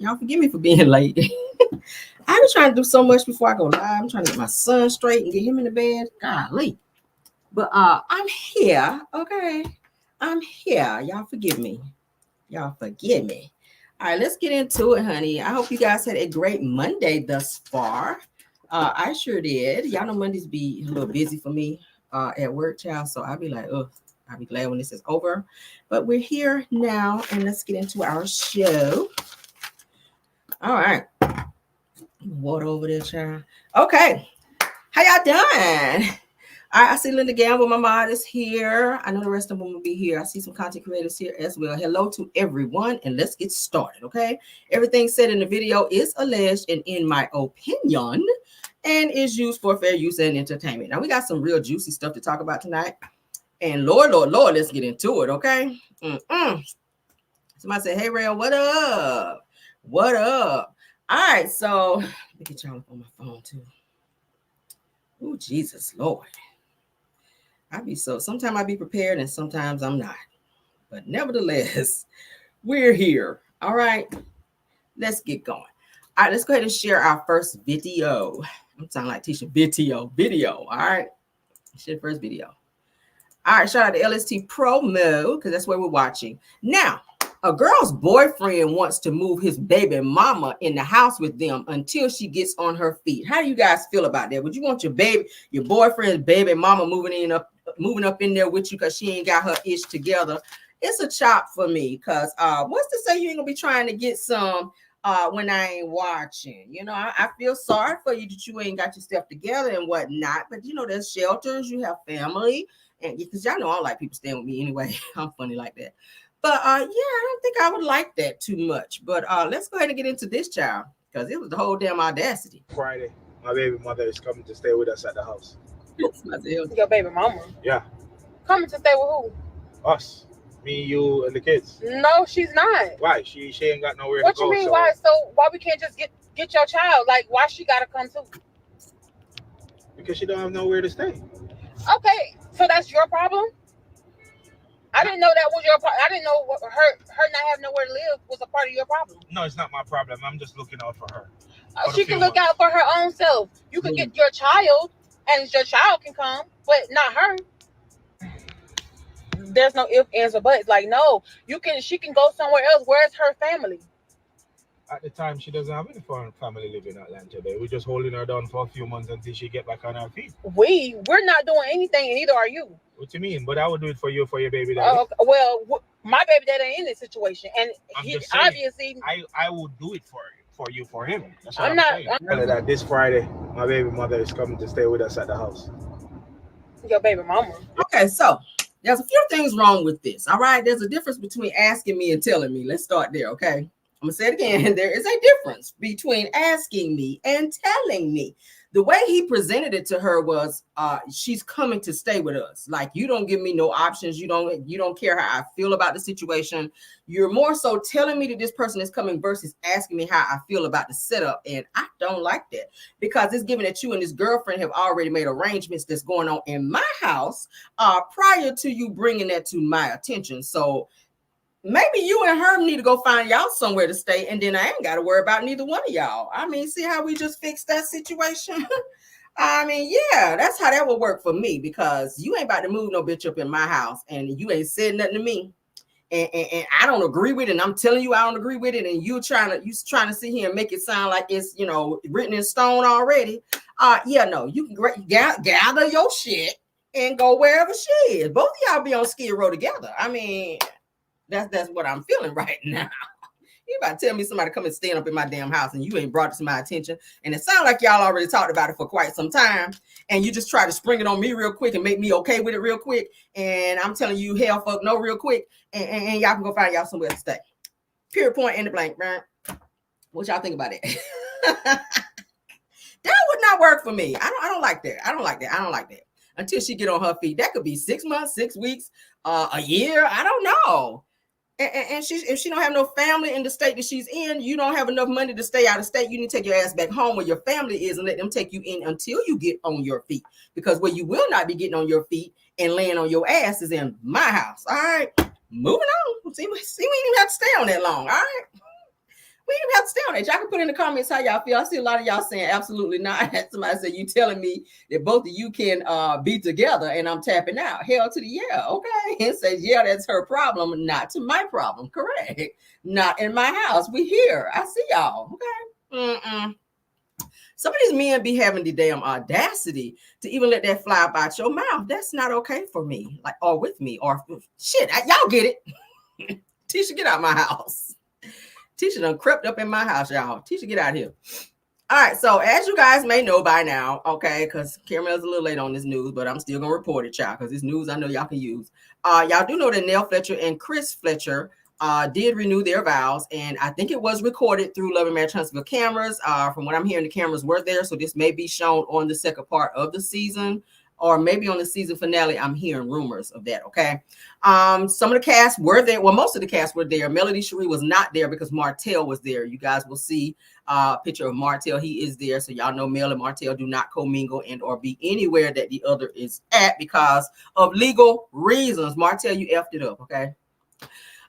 Y'all forgive me for being late. I was trying to do so much before I go live. I'm trying to get my son straight and get him in the bed. Golly. But I'm here. Okay. I'm here. Y'all forgive me. Y'all forgive me. All right, let's get into it, honey. I hope you guys had a great Monday thus far. I sure did. Y'all know Mondays be a little busy for me at work, child. So I'll be like, oh, I'll be glad when this is over. But we're here now, and let's get into our show. All right. Water over there, child. Okay. How y'all doing? I see Linda Gamble, my mod is here. I know the rest of them will be here. I see some content creators here as well. Hello to everyone, and let's get started, okay? Everything said in the video is alleged and in my opinion, and is used for fair use and entertainment. Now, we got some real juicy stuff to talk about tonight. And Lord, let's get into it, okay? Somebody said, hey, Rail, what up? What up? All right, so let me get y'all up on my phone, too. Oh, Jesus, Lord. Sometimes I be prepared and sometimes I'm not. But nevertheless, we're here. All right, let's get going. All right, let's go ahead and share our first video. I'm sounding like Tisha, video. All right, share the first video. All right, shout out to LST Promo because that's where we're watching. Now, a girl's boyfriend wants to move his baby mama in the house with them until she gets on her feet. How do you guys feel about that? Would you want your boyfriend's baby mama moving up in there with you because she ain't got her ish together? It's a chop for me because what's to say you ain't gonna be trying to get some when I ain't watching? You know, I feel sorry for you that you ain't got your stuff together and whatnot. But you know, there's shelters, you have family, and because y'all know I don't like people staying with me anyway. I'm funny like that. But yeah, I don't think I would like that too much. But let's go ahead and get into this, child, because it was the whole damn audacity. Friday, my baby mother is coming to stay with us at the house. Your baby mama? Yeah. Coming to stay with who? Us. Me, you, and the kids. No, she's not. Why? She ain't got nowhere to go. What you mean, why? So why we can't just get your child? Like, why she gotta come too? Because she don't have nowhere to stay. Okay, so that's your problem? I didn't know that was your problem. I didn't know her not having nowhere to live was a part of your problem. No, it's not my problem. I'm just looking out for her. She can look out for her own self. You can get your child, and your child can come, but not her. There's no ifs, ands, or buts. Like, no, she can go somewhere else. Where's her family? At the time, she doesn't have any foreign family living in Atlanta. We're just holding her down for a few months until she get back on her feet. We're not doing anything, and neither are you. What you mean? But I would do it for you, for your baby daddy. Well, my baby daddy ain't in this situation, and he obviously. I would do it for you, for him. That's what I'm not saying. That this Friday, my baby mother is coming to stay with us at the house. Your baby mama. Okay, so there's a few things wrong with this. All right, there's a difference between asking me and telling me. Let's start there, okay? I'm gonna say it again. There is a difference between asking me and telling me. The way he presented it to her was, she's coming to stay with us. Like, you don't give me no options. You don't care how I feel about the situation. You're more so telling me that this person is coming versus asking me how I feel about the setup. And I don't like that because it's given that you and this girlfriend have already made arrangements that's going on in my house prior to you bringing that to my attention. So maybe you and her need to go find y'all somewhere to stay, and then I ain't got to worry about neither one of y'all. I mean, see how we just fixed that situation? I mean, yeah, that's how that would work for me, because you ain't about to move no bitch up in my house, and you ain't said nothing to me, and I don't agree with it, and I'm telling you I don't agree with it, and you trying to sit here and make it sound like it's, you know, written in stone already. Yeah, no, you can gather your shit and go wherever she is. Both of y'all be on Skid Row together. I mean, that's what I'm feeling right now. You about to tell me somebody come and stand up in my damn house and you ain't brought it to my attention. And it sounds like y'all already talked about it for quite some time. And you just try to spring it on me real quick and make me okay with it real quick. And I'm telling you, hell fuck no real quick. And y'all can go find y'all somewhere to stay. Period, point, in the blank, right? What y'all think about it? That would not work for me. I don't like that. I don't like that. Until she get on her feet. That could be 6 months, 6 weeks, a year. I don't know. And if she don't have no family in the state that she's in, you don't have enough money to stay out of state. You need to take your ass back home where your family is and let them take you in until you get on your feet. Because where you will not be getting on your feet and laying on your ass is in my house. All right, moving on. See, we didn't even have to stay on that long. All right. We didn't have to stay on that. Y'all can put in the comments how y'all feel. I see a lot of y'all saying absolutely not. Somebody said, you telling me that both of you can be together, and I'm tapping out. Hell to the yeah. Okay. It says, yeah, that's her problem, not to my problem. Correct. Not in my house. We here. I see y'all. Okay. Some of these men be having the damn audacity to even let that fly about your mouth. That's not okay for me. Like, or with me, or shit. Y'all get it. Tisha, get out my house. Tisha done crept up in my house, y'all. Tisha, get out here. All right, so as you guys may know by now, okay, because Caramel's a little late on this news, but I'm still going to report it, y'all, because this news I know y'all can use. Y'all do know that Nell Fletcher and Chris Fletcher did renew their vows, and I think it was recorded through Love and Marriage Huntsville cameras. From what I'm hearing, the cameras were there, so this may be shown on the second part of the season, or maybe on the season finale. I'm hearing rumors of that, okay? Some of the cast were there. Well, most of the cast were there. Melody Cherie was not there because Martell was there. You guys will see a picture of Martell. He is there, so y'all know Mel and Martell do not commingle and or be anywhere that the other is at because of legal reasons. Martell, you effed it up, okay?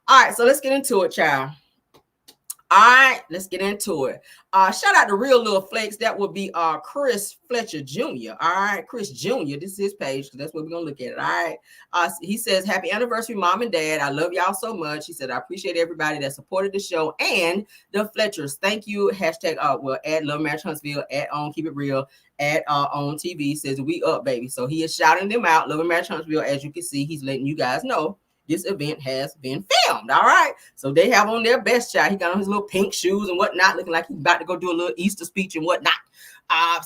All right, so let's get into it, child. All right, let's get into it. Shout out to Real Little Flakes. That would be Chris Fletcher Jr. All right, Chris Jr. This is his page, because that's what we're going to look at. All right. He says, happy anniversary, Mom and Dad. I love y'all so much. He said, I appreciate everybody that supported the show and the Fletchers. Thank you. Hashtag, at Love Marriage Huntsville, at On Keep It Real, at On TV. Says, we up, baby. So he is shouting them out. Love Marriage Huntsville, as you can see, he's letting you guys know this event has been filmed. All right. So they have on their best shot. He got on his little pink shoes and whatnot, looking like he's about to go do a little Easter speech and whatnot.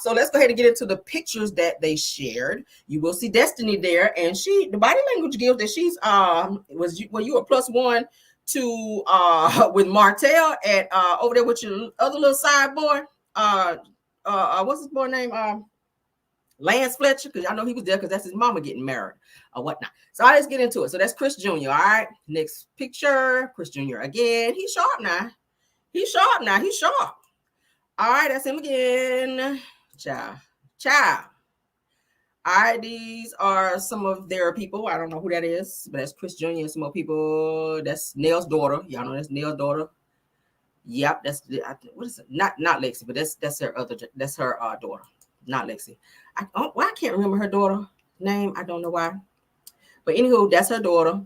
So let's go ahead and get into the pictures that they shared. You will see Destiny there, and the body language gives that she's you were +1 to with Martell at over there with your other little side boy. What's his boy name? Lance Fletcher, because y'all know he was there because that's his mama getting married or whatnot. So let's get into it. So that's Chris Jr. All right. Next picture, Chris Jr. again. He's sharp now. He's sharp. All right, that's him again. Ciao. All right, these are some of their people. I don't know who that is, but that's Chris Jr. and some more people. That's Nell's daughter. Y'all know that's Nell's daughter. Yep, what is it? Not Lexi, but that's her daughter. Not Lexi. I can't remember her daughter name. I don't know why. But anywho, that's her daughter.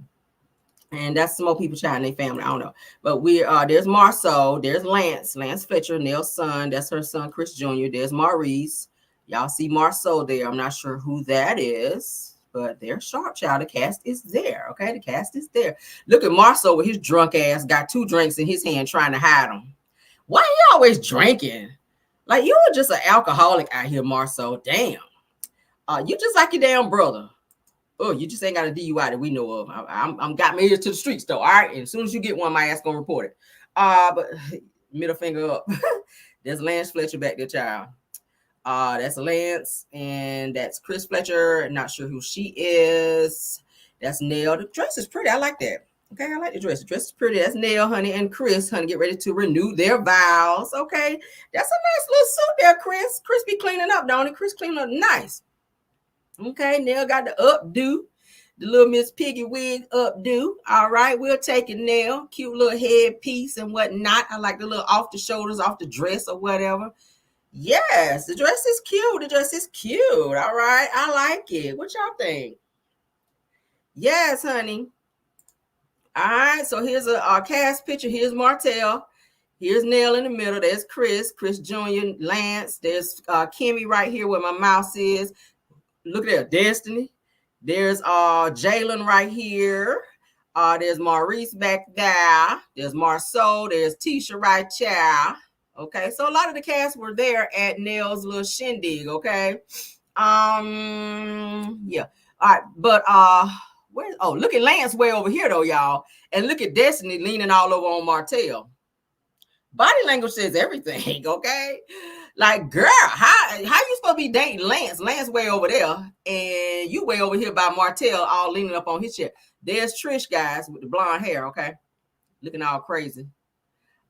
And that's some more people trying their family. I don't know. But there's Marceau. There's Lance Fletcher, Nell's son. That's her son, Chris Jr. There's Maurice. Y'all see Marceau there. I'm not sure who that is, but they're sharp, child. The cast is there. Okay, the cast is there. Look at Marceau with his drunk ass. Got 2 drinks in his hand trying to hide them. Why are you always drinking? Like, you are just an alcoholic out here, Marceau. Damn. You just like your damn brother. Oh, you just ain't got a DUI that we know of. I'm got me to the streets though. All right. And as soon as you get one, my ass gonna report it. But middle finger up. There's Lance Fletcher back there, child. That's Lance, and that's Chris Fletcher. Not sure who she is. That's Nell. The dress is pretty. I like that. Okay, I like the dress. The dress is pretty. That's Nell, honey, and Chris, honey, get ready to renew their vows. Okay, that's a nice little suit there, Chris. Chris be cleaning up, don't he? Chris cleaning up nice. Okay, Nell got the updo, the little Miss Piggy wig updo. All right, we'll take it, Nell. Cute little headpiece and whatnot. I like the little off the shoulders, off the dress or whatever. Yes, the dress is cute. The dress is cute. All right, I like it. What y'all think? Yes, honey. All right, so here's a cast picture. Here's Martell. Here's Nell in the middle. There's Chris Jr., Lance. There's Kimmy right here where my mouse is. Look at that, Destiny. There's Jalen right here. There's Maurice back there. There's Marceau. There's Tisha right there. Okay, so a lot of the cast were there at Nell's little shindig. Okay, yeah. All right, but look at Lance way over here though, y'all, and look at Destiny leaning all over on Martell. Body language says everything. Okay. Like, girl, how you supposed to be dating Lance? Lance way over there, and you way over here by Martell, all leaning up on his chair. There's Trish, guys, with the blonde hair, okay? Looking all crazy.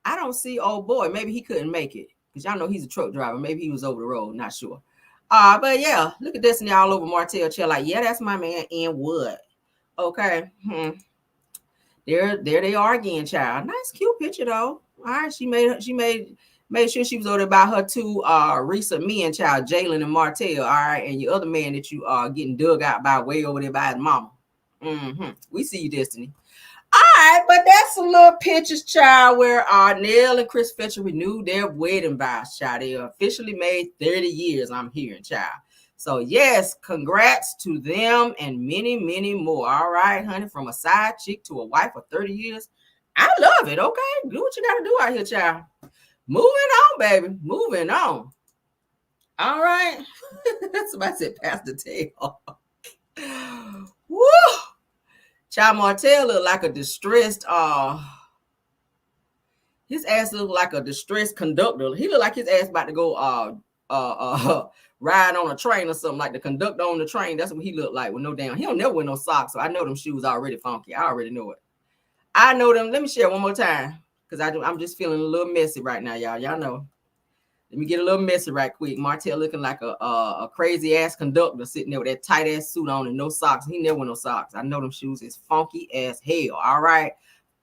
I don't see old boy. Maybe he couldn't make it, because y'all know he's a truck driver. Maybe he was over the road, not sure. But yeah, look at Destiny all over Martell chair. Like, yeah, that's my man, and what? Okay. There they are again, child. Nice, cute picture, though. All right, she made sure she was over there by her two recent men child, Jalen and Martell. All right, and your other man that you are getting dug out by way over there by his mama. We see you, Destiny. All right, but that's some little pictures, child, where Nell and Chris Fetcher renewed their wedding vows, child. They officially made 30 years, I'm hearing, child. So, yes, congrats to them and many, many more. All right, honey, from a side chick to a wife for 30 years. I love it, okay? Do what you got to do out here, child. Moving on, baby. Moving on. All right. Somebody said, Pastor Tail. Woo! Child Martell looked like a distressed, his ass looked like a distressed conductor. He looked like his ass about to go ride on a train or something, like the conductor on the train. That's what he looked like with no damn. He don't never wear no socks, so I know them shoes already funky. I already know it. I know them. Let me share one more time, because I'm just feeling a little messy right now, y'all. Y'all know. Let me get a little messy right quick. Martell looking like a crazy ass conductor sitting there with that tight ass suit on and no socks. He never wear no socks. I know them shoes is funky as hell. All right.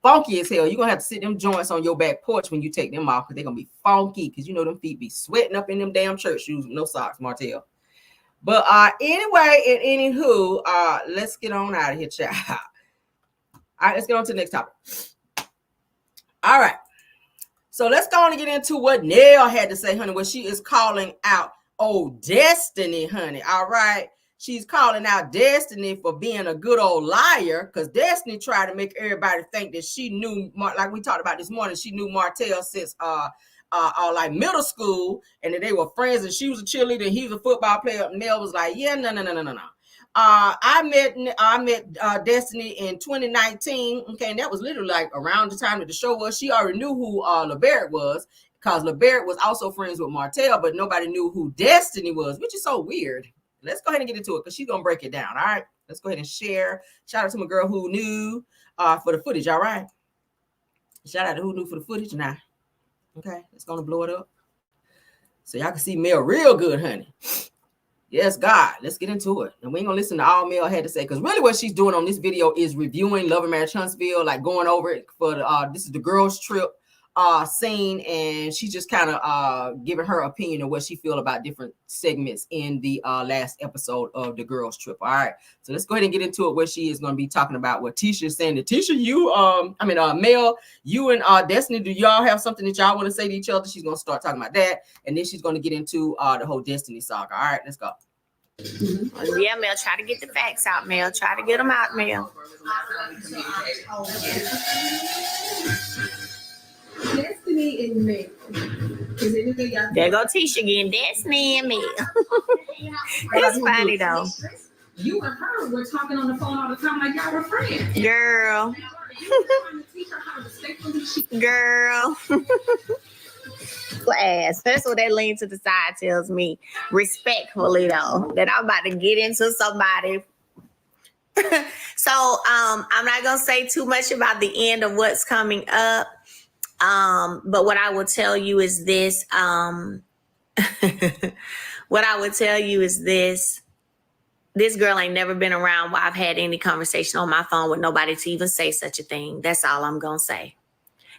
Funky as hell. You're going to have to sit them joints on your back porch when you take them off, because they're going to be funky, because you know them feet be sweating up in them damn church shoes with no socks, Martell. But anyway, and anywho, let's get on out of here, child. All right, let's get on to the next topic. All right. So let's go on and get into what Nell had to say, honey, where she is calling out Destiny, honey. All right. She's calling out Destiny for being a good old liar, because Destiny tried to make everybody think that she knew, like we talked about this morning, she knew Martell since like middle school, and that they were friends, and she was a cheerleader and he was a football player. Nell was like, yeah, no. I met Destiny in 2019. Okay, and that was literally like around the time that the show was. She already knew who LeBarrett was, because LeBarrett was also friends with Martell, but nobody knew who Destiny was, which is so weird. Let's go ahead and get into it, because she's gonna break it down. All right, let's go ahead and share. Shout out to my girl who knew for the footage. All right, shout out to who knew for the footage now. Okay, it's gonna blow it up so y'all can see Mel real good, honey. Yes, God. Let's get into it. And we ain't gonna listen to all Mel had to say, because really what she's doing on this video is reviewing Love and Marriage Huntsville, like going over it for the this is the girls trip scene, and she's just kind of giving her opinion of what she feel about different segments in the last episode of the girls trip. All right, so let's go ahead and get into it, where she is going to be talking about what Tisha is saying. Tisha, you Mel, you and Destiny, do y'all have something that y'all want to say to each other? She's going to start talking about that, and then she's going to get into the whole Destiny saga. All right, let's go. Yeah, Mel, try to get the facts out, Mel. Try to get them out, Mel. Destiny and me. Is anything y'all? There go Tisha again. Destiny and me. It's funny though. You and her were talking on the phone all the time like y'all were friends. Girl. Girl. Class. That's what that lean to the side tells me. Respectfully though, that I'm about to get into somebody. So I'm not gonna say too much about the end of what's coming up. But what I will tell you is this. What I would tell you is this. This girl ain't never been around where I've had any conversation on my phone with nobody to even say such a thing. That's all I'm going to say.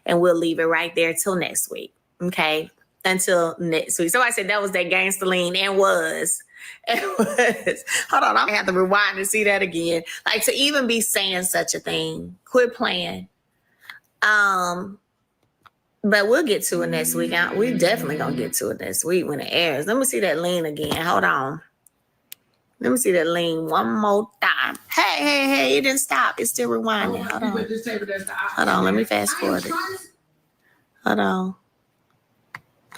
And we'll leave it right there till next week. Okay? Until next week. Somebody said that was that gangster lean, and was. It was. Hold on. I'm going to have to rewind and see that again. Like, to even be saying such a thing. Quit playing. But we'll get to it next week. We definitely going to get to it next week when it airs. Let me see that lean again. Hold on. Let me see that lean one more time. Hey, it didn't stop. It's still rewinding. Hold on. Hold on. Let me fast forward it. Hold on.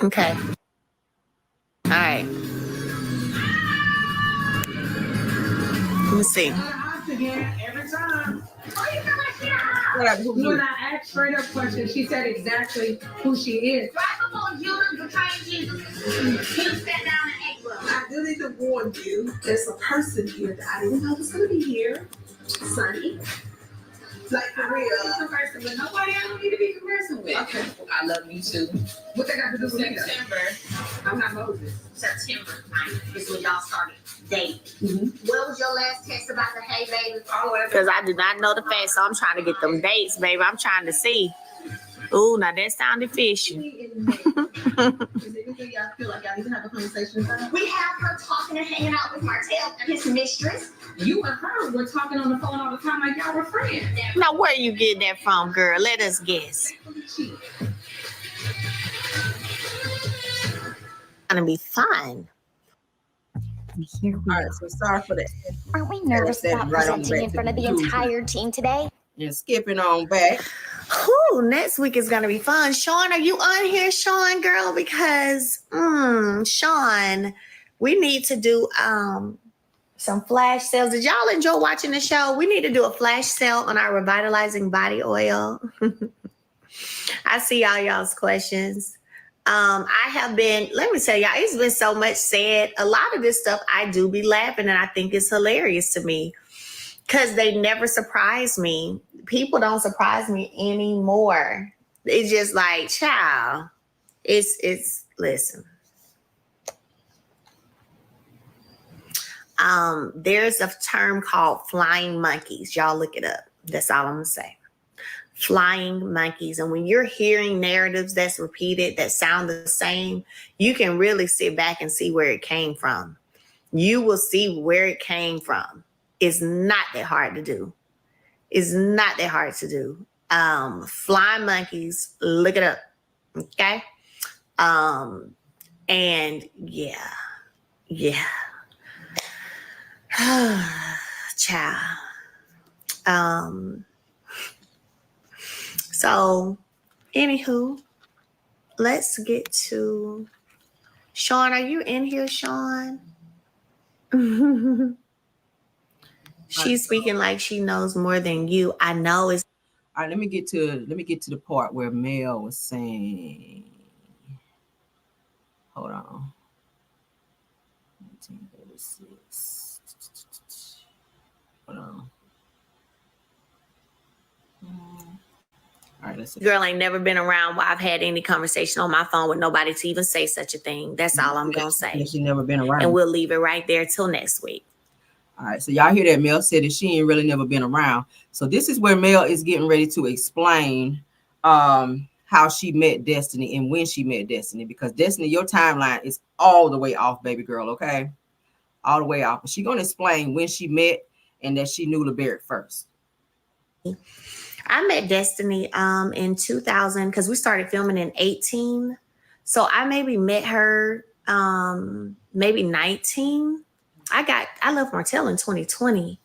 Okay. All right. Let me see. Every time. When I asked straight up questions, she said exactly who she is. I do need to warn you, there's a person here that I didn't know was going to be here. Sunny. Like, for real. But nobody I don't need to be conversing with. Okay. I love you too. What they got to do with September? I'm not Moses. September 9th is when y'all started dating. Mm-hmm. What was your last text about the hey baby? Because I did not know the facts, so I'm trying to get them dates, baby. I'm trying to see. Oh, now that sounded fishy. Is anything y'all feel like y'all need to have a conversation about? We have her talking and hanging out with Martell and his mistress. You and her were talking on the phone all the time like y'all were friends. Now, where you getting that from, girl? Let us guess. Gonna be fun. Here we All right, so sorry for that. Aren't we nervous about Right on presenting in back front of to the the entire team today? And skipping on back. Whew, next week is gonna be fun. Sean, are you on here, Sean, girl? Because Sean, we need to do some flash sales. Did y'all enjoy watching the show? We need to do a flash sale on our revitalizing body oil. I see all y'all's questions. I have been, let me tell y'all, it's been so much said. A lot of this stuff I do be laughing, and I think it's hilarious to me because they never surprise me. People don't surprise me anymore. It's just like, child, it's listen. There's a term called flying monkeys. Y'all look it up. That's all I'm gonna say. Flying monkeys. And when you're hearing narratives that's repeated that sound the same, you can really sit back and see where it came from. You will see where it came from. It's not that hard to do. It's not that hard to do. Flying monkeys, look it up. Okay. And yeah. Child. So, anywho, let's get to Sean. Are you in here, Sean? She's speaking like she knows more than you. I know. It's All right, let me get to the part where Mel was saying, hold on. 1936. Hold on. All right, let's see. girl ain't never been around where I've had any conversation on my phone with nobody to even say such a thing. That's all I'm gonna say. She never been around. And we'll leave it right there till next week. All right, so y'all hear that Mel said that she ain't really never been around. So this is where Mel is getting ready to explain how she met Destiny and when she met Destiny, because Destiny, your timeline is all the way off, baby girl, okay? All the way off. But she's gonna explain when she met and that she knew LeBaric first. I met Destiny in 2000 because we started filming in 18. So I maybe met her maybe 19. I left Martell in 2020.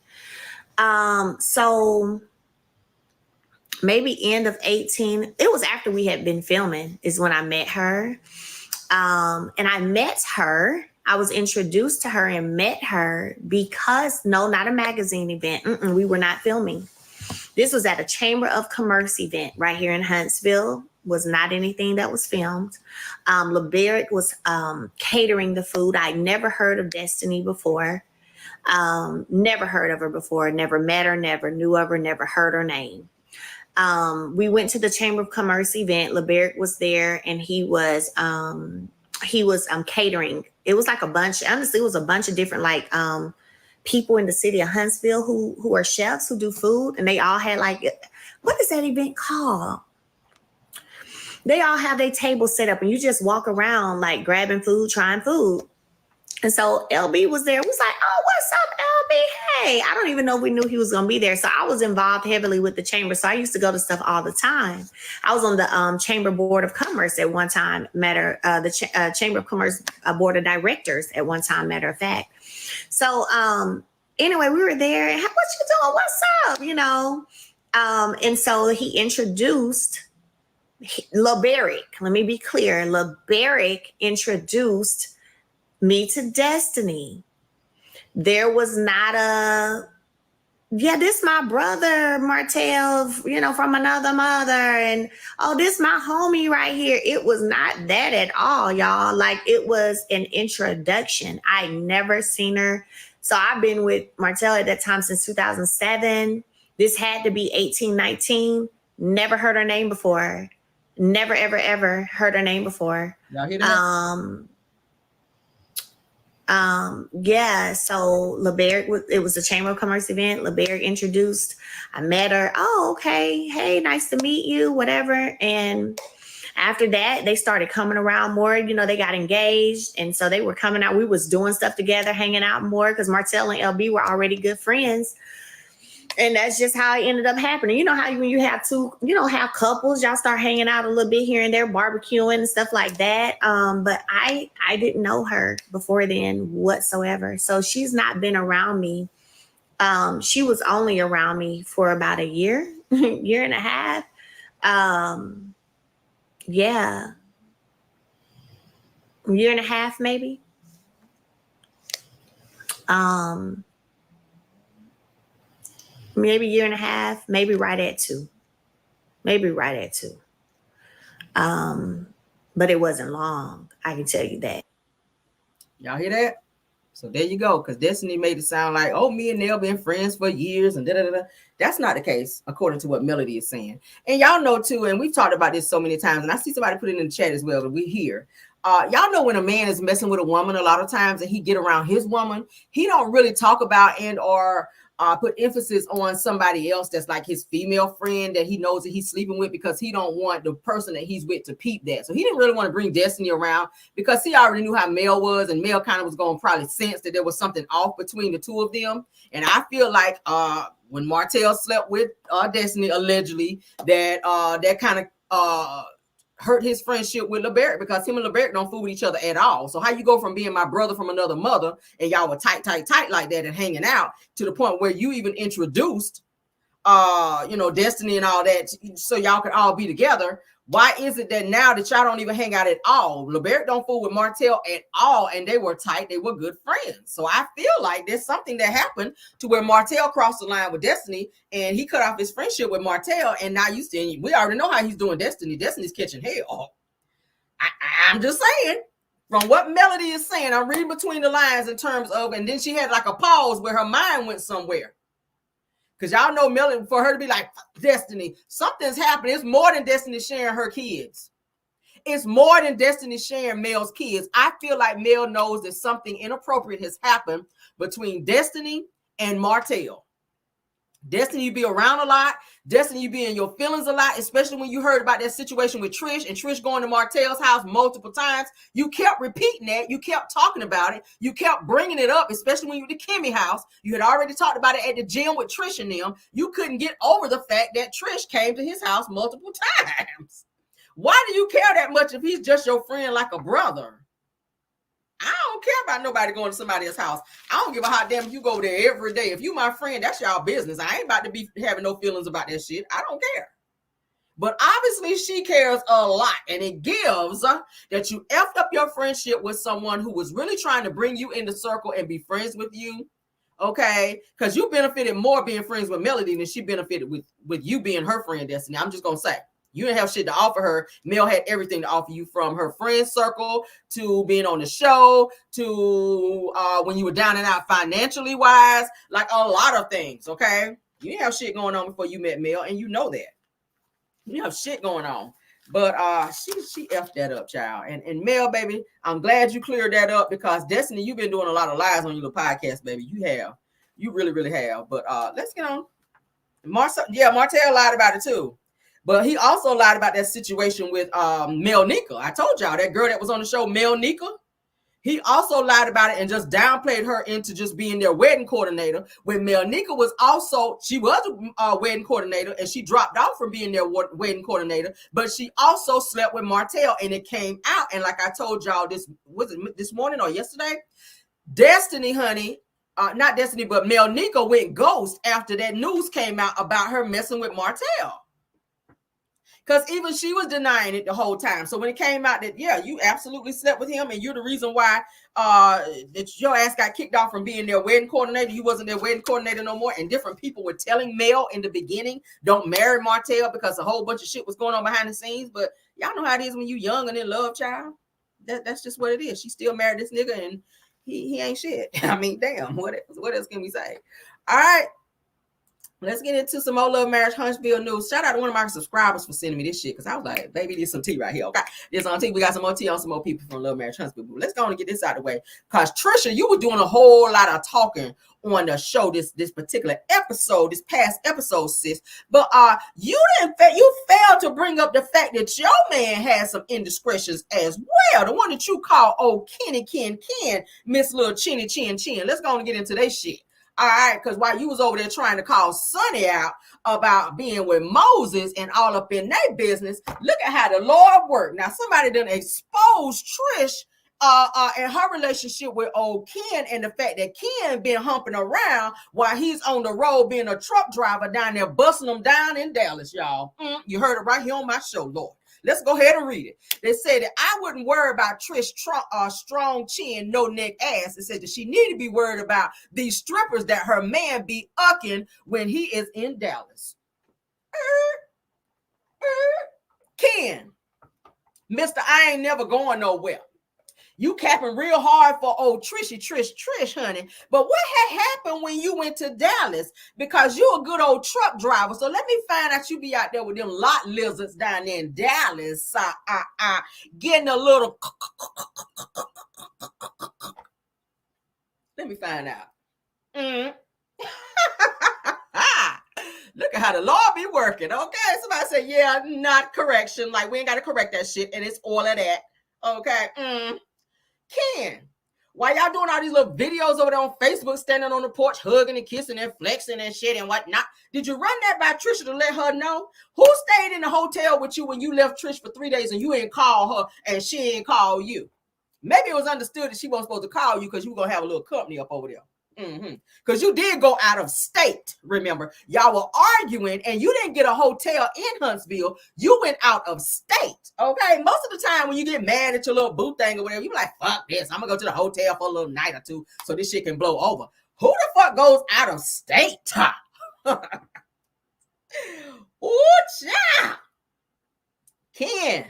So maybe end of 18. It was after we had been filming is when I met her. And I met her. I was introduced to her and met her because, no, not a magazine event. We were not filming. This was at a Chamber of Commerce event right here in Huntsville. Was not anything that was filmed. LeBaric was catering the food. I'd never heard of Destiny before. Never heard of her before. Never met her, never knew of her, never heard her name. We went to the Chamber of Commerce event. LeBaric was there and he was catering. It was like a bunch, honestly, it was a bunch of different like people in the city of Huntsville who are chefs who do food, and they all had like, what is that event called? They all have their table set up and you just walk around like grabbing food, trying food. And so LB was there. Was like, oh, what's up, LB? Hey, I don't even know if we knew he was going to be there. So I was involved heavily with the chamber. So I used to go to stuff all the time. I was on the Chamber Board of Commerce at one time, Chamber of Commerce Board of Directors at one time, matter of fact. So anyway, we were there. What you doing? What's up? You know? And so he introduced LeBaric. Let me be clear. LeBaric introduced me to Destiny. There was not this my brother Martell, from another mother, and this my homie right here. It was not that at all, y'all. Like, it was an introduction. I never seen her. So I've been with Martell at that time since 2007. This had to be 18, 19. Never heard her name before. Never, ever, ever heard her name before. Y'all hear that? Yeah, so LeBerg, it was a Chamber of Commerce event. LeBerg introduced. I met her. Oh, okay. Hey, nice to meet you, whatever. And after that, they started coming around more. You know, they got engaged. And so they were coming out. We was doing stuff together, hanging out more because Martell and LB were already good friends. And that's just how it ended up happening. You know how when you have have couples, y'all start hanging out a little bit here and there, barbecuing and stuff like that. But I didn't know her before then whatsoever. So she's not been around me. She was only around me for about a year, year and a half. Yeah. A year and a half, maybe. Maybe a year and a half, maybe right at 2. But it wasn't long. I can tell you that. Y'all hear that? So there you go. Because Destiny made it sound like, oh, me and Nell been friends for years and da-da-da-da. That's not the case, according to what Melody is saying. And y'all know too, and we've talked about this so many times, and I see somebody put it in the chat as well, but we hear. Y'all know when a man is messing with a woman a lot of times and he get around his woman, he don't really talk about and or put emphasis on somebody else that's like his female friend that he knows that he's sleeping with, because he don't want the person that he's with to peep that. So he didn't really want to bring Destiny around because he already knew how Mel was, and Mel kind of was going to probably sense that there was something off between the two of them. And I feel like when Martell slept with Destiny, allegedly, that that kind of hurt his friendship with LeBerg, because him and LeBerg don't fool with each other at all. So how you go from being my brother from another mother and y'all were tight like that and hanging out to the point where you even introduced Destiny and all that so y'all could all be together? Why is it that now that y'all don't even hang out at all? LeBerg don't fool with Martell at all, and they were tight. They were good friends. So I feel like there's something that happened to where Martell crossed the line with Destiny, and he cut off his friendship with Martell, and now you see, we already know how he's doing Destiny. Destiny's catching hell. I'm just saying, from what Melody is saying, I'm reading between the lines in terms of, and then she had like a pause where her mind went somewhere. Because y'all know Melody, for her to be like, Destiny, something's happening. It's more than Destiny sharing her kids. It's more than Destiny sharing Mel's kids. I feel like Mel knows that something inappropriate has happened between Destiny and Martell. Destiny, you be around a lot. Destiny, you be in your feelings a lot, especially when you heard about that situation with Trish and Trish going to Martell's house multiple times. You kept repeating that. You kept talking about it. You kept bringing it up, especially when you were at the Kimmy house. You had already talked about it at the gym with Trish and them. You couldn't get over the fact that Trish came to his house multiple times. Why do you care that much if he's just your friend like a brother? I don't care about nobody going to somebody else's house. I don't give a hot damn if you go there every day. If you my friend, that's y'all business. I ain't about to be having no feelings about that shit. I don't care. But obviously she cares a lot, and it gives that you effed up your friendship with someone who was really trying to bring you in the circle and be friends with you. Okay, because you benefited more being friends with Melody than she benefited with you being her friend, Destiny. I'm just gonna say. You didn't have shit to offer her. Mel had everything to offer you, from her friend circle to being on the show to when you were down and out financially wise, like a lot of things. Okay, you didn't have shit going on before you met Mel, and you know that. You didn't have shit going on, but she effed that up, child. And Mel, baby, I'm glad you cleared that up, because Destiny, you've been doing a lot of lies on your little podcast, baby. You have, you really have. But let's get on. Martell lied about it too. But he also lied about that situation with Mel Nika. I told y'all, that girl that was on the show, Mel Nika. He also lied about it and just downplayed her into just being their wedding coordinator. When Mel Nika was also, she was a wedding coordinator, and she dropped off from being their wedding coordinator. But she also slept with Martell, and it came out. And like I told y'all, this morning or yesterday, Destiny, honey, not Destiny, but Mel Nika went ghost after that news came out about her messing with Martell. Because even she was denying it the whole time. So when it came out that, yeah, you absolutely slept with him, and you're the reason why that your ass got kicked off from being their wedding coordinator. You wasn't their wedding coordinator no more. And different people were telling Mel in the beginning, don't marry Martell, because a whole bunch of shit was going on behind the scenes. But y'all know how it is when you young and in love, child. That's just what it is. She still married this nigga, and he ain't shit. I mean, damn, what else can we say? All right. Let's get into some more little Marriage Huntsville news. Shout out to one of my subscribers for sending me this shit, because I was like, baby, there's some tea right here. Okay, there's on tea. We got some more tea on some more people from Little Marriage Huntsville. Let's go on and get this out of the way, because Tisha, you were doing a whole lot of talking on the show this particular episode, this past episode, sis. But you failed to bring up the fact that your man had some indiscretions as well. The one that you call old Ken, Miss Little Chinny Chin. Let's go on and get into that shit. All right, because while you was over there trying to call Sonny out about being with Moses and all up in their business, look at how the Lord worked. Now, somebody done exposed Trish and her relationship with old Ken, and the fact that Ken been humping around while he's on the road being a truck driver down there, busting them down in Dallas, y'all. You heard it right here on my show, Lord. Let's go ahead and read it. They said that I wouldn't worry about Trish strong chin, no neck ass. It said that she needed to be worried about these strippers that her man be ucking when he is in Dallas. Ken, Mr. I ain't never going nowhere. You capping real hard for old Trish, honey. But what had happened when you went to Dallas? Because you a good old truck driver. So let me find out you be out there with them lot lizards down there in Dallas. Getting a little... Let me find out. Look at how the law be working, okay? Somebody say, yeah, not correction. Like, we ain't got to correct that shit, and it's all of that, okay? Ken, why y'all doing all these little videos over there on Facebook, standing on the porch, hugging and kissing and flexing and shit and whatnot? Did you run that by Tisha to let her know? Who stayed in the hotel with you when you left Trish for 3 days and you ain't call her and she ain't call you? Maybe it was understood that she wasn't supposed to call you because you were going to have a little company up over there. Because you did go out of state, remember? Y'all were arguing and you didn't get a hotel in Huntsville. You went out of state, okay? Most of the time when you get mad at your little boo thing or whatever, you be like, fuck this. I'm going to go to the hotel for a little night or two so this shit can blow over. Who the fuck goes out of state? Ooh, child. Ken,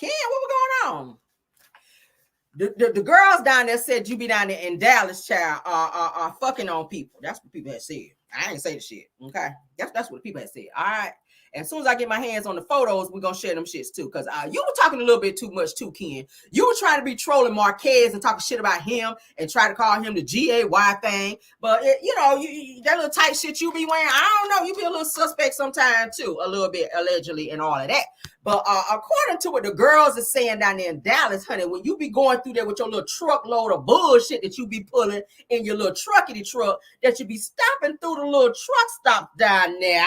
what was going on? The girls down there said you be down there in Dallas, child, are fucking on people. That's what people had said. I ain't say the shit, okay? That's what people had said. All right. And as soon as I get my hands on the photos, we're going to share them shits too. Because you were talking a little bit too much too, Ken. You were trying to be trolling Marquez and talking shit about him and try to call him the GAY thing. But, that little tight shit you be wearing, I don't know. You be a little suspect sometimes too, a little bit, allegedly, and all of that. But according to what the girls are saying down there in Dallas, honey, when you be going through there with your little truckload of bullshit that you be pulling in your little truckity truck, that you be stopping through the little truck stop down there.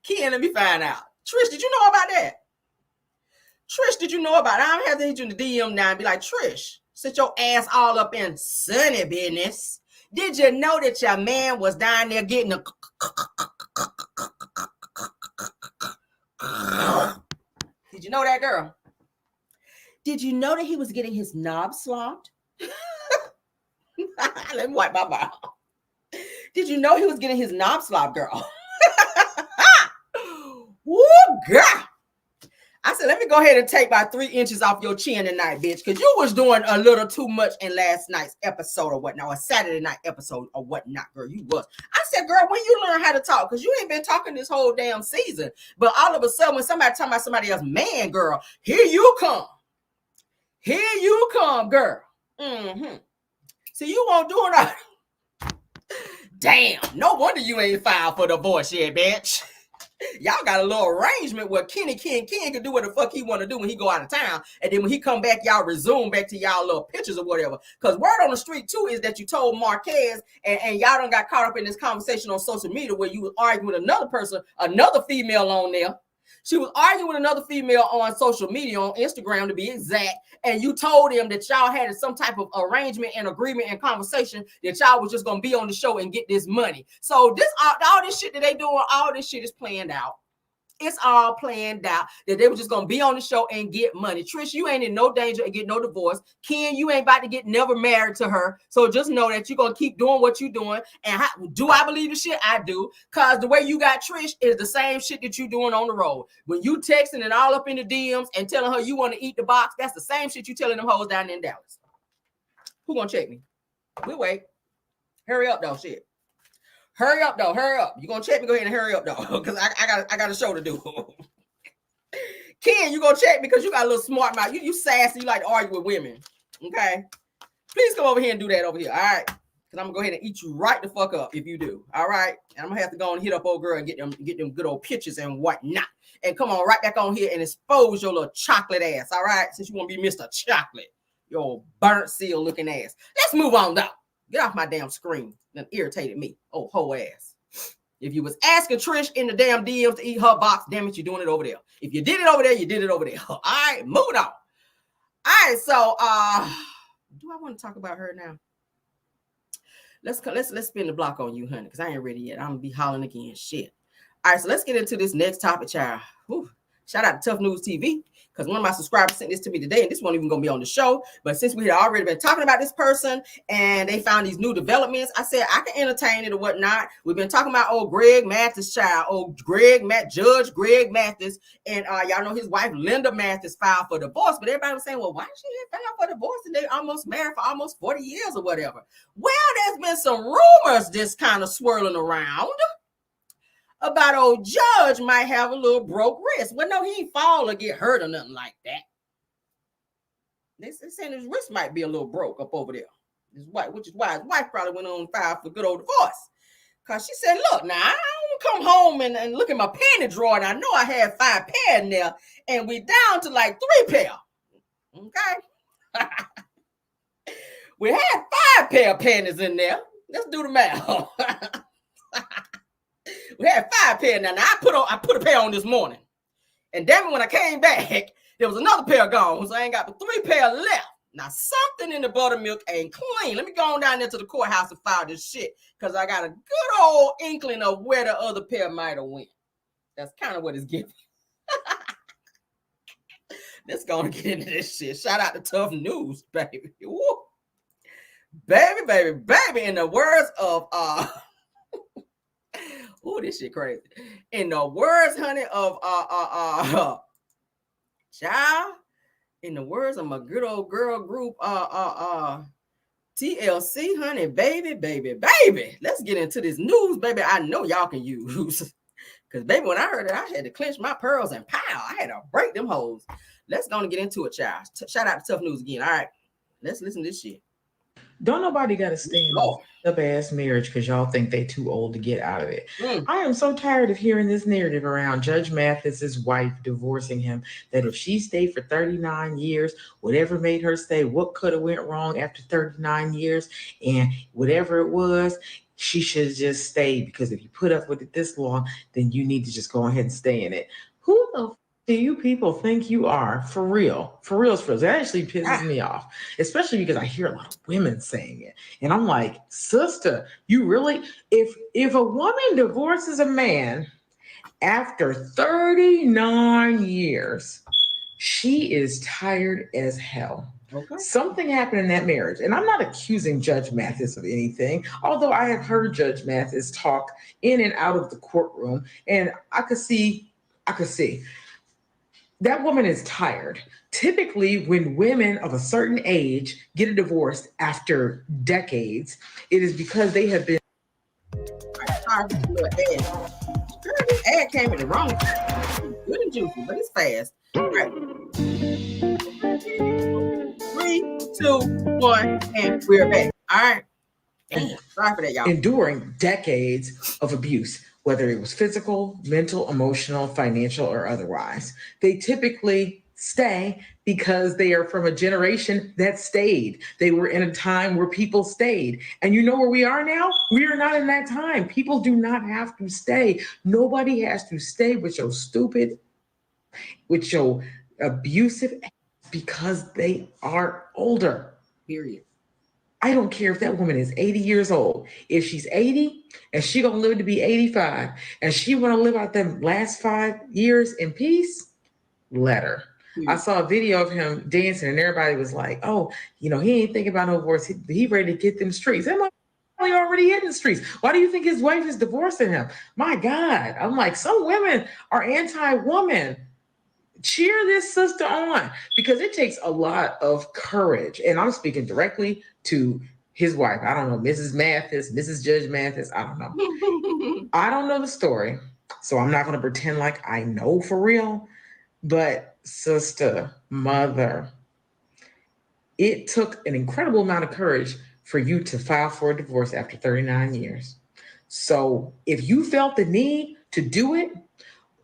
Ken, let me find out. Trish, did you know about that? Trish, did you know about it? I don't have to hit you in the DM now and be like, Trish, sit your ass all up in Sonny business. Did you know that your man was down there getting a... Did you know that, girl? Did you know that he was getting his knob slobbed? Let me wipe my mouth. Did you know he was getting his knob slobbed, girl? Woo, girl. I said, let me go ahead and take about 3 inches off your chin tonight, bitch, because you was doing a little too much in last night's episode or whatnot, or Saturday night episode or whatnot, girl. You was. I said, girl, when you learn how to talk, because you ain't been talking this whole damn season. But all of a sudden, when somebody talking about somebody else, man, girl, here you come. Here you come, girl. See, you won't do it. Damn, no wonder you ain't filed for divorce yet, bitch. Y'all got a little arrangement where Ken can do what the fuck he want to do when he go out of town. And then when he come back, y'all resume back to y'all little pictures or whatever. Because word on the street, too, is that you told Marquez and y'all done got caught up in this conversation on social media where you was arguing with another person, another female on there. She was arguing with another female on social media, on Instagram to be exact, and you told him that y'all had some type of arrangement and agreement and conversation that y'all was just going to be on the show and get this money. So this all this shit that they doing, all this shit is planned out. It's all planned out that they were just going to be on the show and get money. Trish, you ain't in no danger of getting no divorce. Ken, you ain't about to get never married to her. So just know that you're going to keep doing what you're doing. And do I believe the shit? I do. Because the way you got Trish is the same shit that you doing on the road. When you texting and all up in the DMs and telling her you want to eat the box, that's the same shit you telling them hoes down in Dallas. Who going to check me? We'll wait. Hurry up, though, shit. Hurry up, though. Hurry up. You gonna check me? Go ahead and hurry up, though, because I got a show to do. Ken, you gonna check me because you got a little smart mouth. You sassy. You like to argue with women. Okay. Please come over here and do that over here. All right. Because I'm gonna go ahead and eat you right the fuck up if you do. All right. And I'm gonna have to go and hit up old girl and get them good old pictures and whatnot. And come on right back on here and expose your little chocolate ass. All right. Since you want to be Mr. Chocolate. Your old burnt seal looking ass. Let's move on though. Get off my damn screen. That irritated me. Oh, whole ass. If you was asking Trish in the damn DMs to eat her box, damn it, you're doing it over there. If you did it over there, you did it over there. All right, moving on. All right, so do I want to talk about her now? Let's spin the block on you, honey, because I ain't ready yet. I'm gonna be hollering again. Shit. All right, so let's get into this next topic, child. Whew. Shout out to Tough News TV, because one of my subscribers sent this to me today, and this wasn't even going to be on the show. But since we had already been talking about this person and they found these new developments, I said I can entertain it or whatnot. We've been talking about old Greg Mathis, child, Judge Greg Mathis, and y'all know his wife Linda Mathis filed for divorce. But everybody was saying, well, why did she file for divorce and they almost married for almost 40 years or whatever? Well, there's been some rumors just kind of swirling around about old Judge might have a little broke wrist. Well, no, he ain't fall or get hurt or nothing like that. They're saying his wrist might be a little broke up over there. Which is why his wife probably went on file for good old divorce. Because she said, look, now, I don't come home and look at my panty drawer, and I know I had 5 pair in there, and we down to like 3 pair. Okay? We had 5 pair of panties in there. Let's do the math. We had 5 pair now. I put a pair on this morning. And damn it, when I came back, there was another pair gone. So I ain't got but 3 pair left. Now, something in the buttermilk ain't clean. Let me go on down there to the courthouse and file this shit. Because I got a good old inkling of where the other pair might have went. That's kind of what it's giving. Let's go and get into this shit. Shout out to Tough News, baby. Woo. Baby. In the words of oh, this shit crazy. In the words, honey, of child, in the words of my good old girl group, TLC, honey, baby. Let's get into this news, baby. I know y'all can use. Because, baby, when I heard it, I had to clench my pearls and pow. I had to break them hoes. Let's go and get into it, child. Shout out to Tough News again. All right. Let's listen to this shit. Don't nobody got to stay in a up-ass marriage because y'all think they too old to get out of it. I am so tired of hearing this narrative around Judge Mathis's wife divorcing him, that if she stayed for 39 years, whatever made her stay, what could have went wrong after 39 years, and whatever it was, she should have just stayed, because if you put up with it this long, then you need to just go ahead and stay in it. Who the do you people think you are? For real. That actually pisses me off, especially because I hear a lot of women saying it. And I'm like, sister, you really, if a woman divorces a man after 39 years, she is tired as hell. Okay. Something happened in that marriage. And I'm not accusing Judge Mathis of anything, although I have heard Judge Mathis talk in and out of the courtroom, and I could see. That woman is tired. Typically, when women of a certain age get a divorce after decades, it is because they have been. Ad came in the wrong time. Good and juicy, but it's fast. All right. 3, 2, 1, and we're back. All right. Damn, sorry for that, y'all. Enduring decades of abuse, whether it was physical, mental, emotional, financial, or otherwise. They typically stay because they are from a generation that stayed. They were in a time where people stayed. And you know where we are now? We are not in that time. People do not have to stay. Nobody has to stay with your stupid, with your abusive, because they are older. Period. I don't care if that woman is 80 years old. If she's 80 and she gonna live to be 85 and she wanna live out them last 5 years in peace, let her. I saw a video of him dancing and everybody was like, oh, he ain't thinking about no divorce. He ready to get them streets. I'm like, he already in the streets. Why do you think his wife is divorcing him? My God. I'm like, some women are anti-woman. Cheer this sister on, because it takes a lot of courage. And I'm speaking directly to his wife. I don't know, Mrs. Mathis, Mrs. Judge Mathis. I don't know. I don't know the story, so I'm not going to pretend like I know for real. But sister, mother, it took an incredible amount of courage for you to file for a divorce after 39 years. So if you felt the need to do it,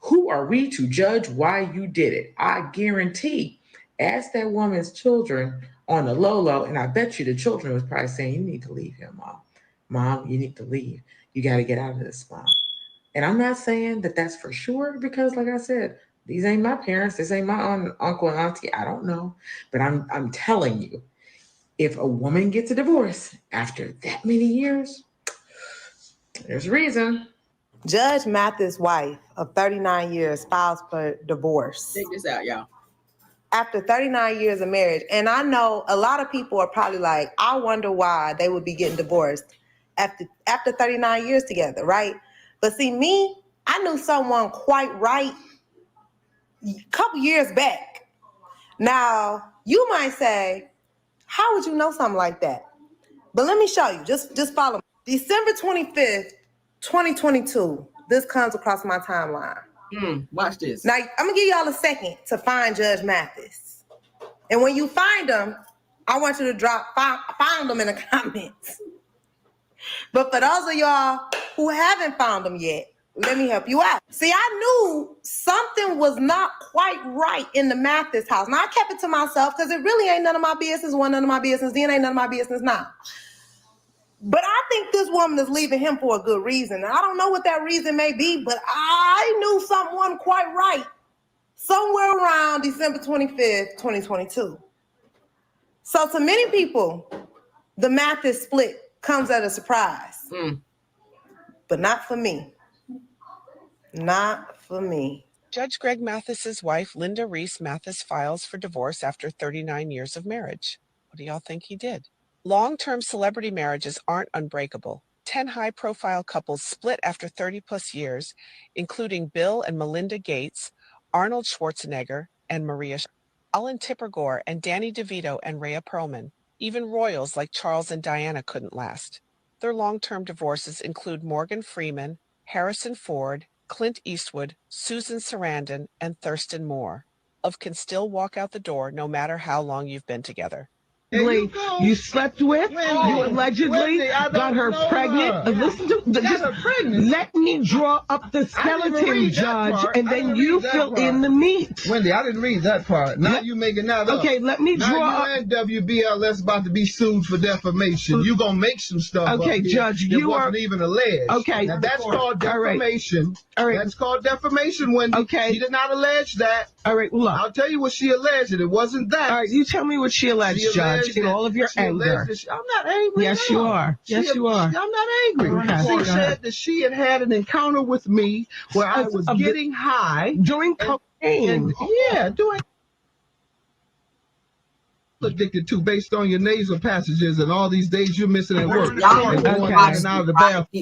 who are we to judge why you did it? I guarantee, ask that woman's children on the low, and I bet you the children was probably saying, you need to leave him, Mom. Mom, you need to leave. You got to get out of this, Mom. And I'm not saying that that's for sure, because like I said, these ain't my parents. This ain't my uncle and auntie. I don't know. But I'm telling you, if a woman gets a divorce after that many years, there's a reason. Judge Mathis' wife of 39 years files for divorce. Check this out, y'all. After 39 years of marriage. And I know a lot of people are probably like, I wonder why they would be getting divorced after 39 years together, right? But see, me, I knew someone quite right a couple years back. Now, you might say, how would you know something like that? But let me show you. Just follow me. December 25th, 2022. This comes across my timeline. Watch this. Now, I'm going to give y'all a second to find Judge Mathis. And when you find them, I want you to find them in the comments. But for those of y'all who haven't found them yet, let me help you out. See, I knew something was not quite right in the Mathis house. Now, I kept it to myself because it really ain't none of my business. Wasn't none of my business then, ain't none of my business now. But I think this woman is leaving him for a good reason. And I don't know what that reason may be, but I knew something wasn't quite right somewhere around December 25th, 2022. So to many people, the Mathis split comes as a surprise. But not for me. Not for me. Judge Greg Mathis's wife, Linda Reese Mathis, files for divorce after 39 years of marriage. What do y'all think he did? Long-term celebrity marriages aren't unbreakable. 10 high-profile couples split after 30-plus years, including Bill and Melinda Gates, Arnold Schwarzenegger, and Maria, Alan Tipper-Gore, and Danny DeVito and Rhea Perlman. Even royals like Charles and Diana couldn't last. Their long-term divorces include Morgan Freeman, Harrison Ford, Clint Eastwood, Susan Sarandon, and Thurston Moore. Of can still walk out the door no matter how long you've been together. You slept with, you allegedly got her pregnant. Listen to let me draw up the skeleton, Judge, and then you fill in the meat. Wendy, I didn't read that part. Now you making that up. Okay, let me draw up. And WBLS about to be sued for defamation. You gonna make some stuff. Okay, up here Judge, that you wasn't are even alleged. Okay, now that's called defamation. All right. That's called defamation, Wendy. Okay, she did not allege that. All right, look. I'll tell you what she alleged. It wasn't that. All right, you tell me what she alleged, Judge. In all of your anger. I'm not angry. Yes, you are. Yes, you are. I'm not angry. Okay. She said that she had an encounter with me where I was getting high. Doing cocaine. Doing addicted to based on your nasal passages and all these days you're missing at work. He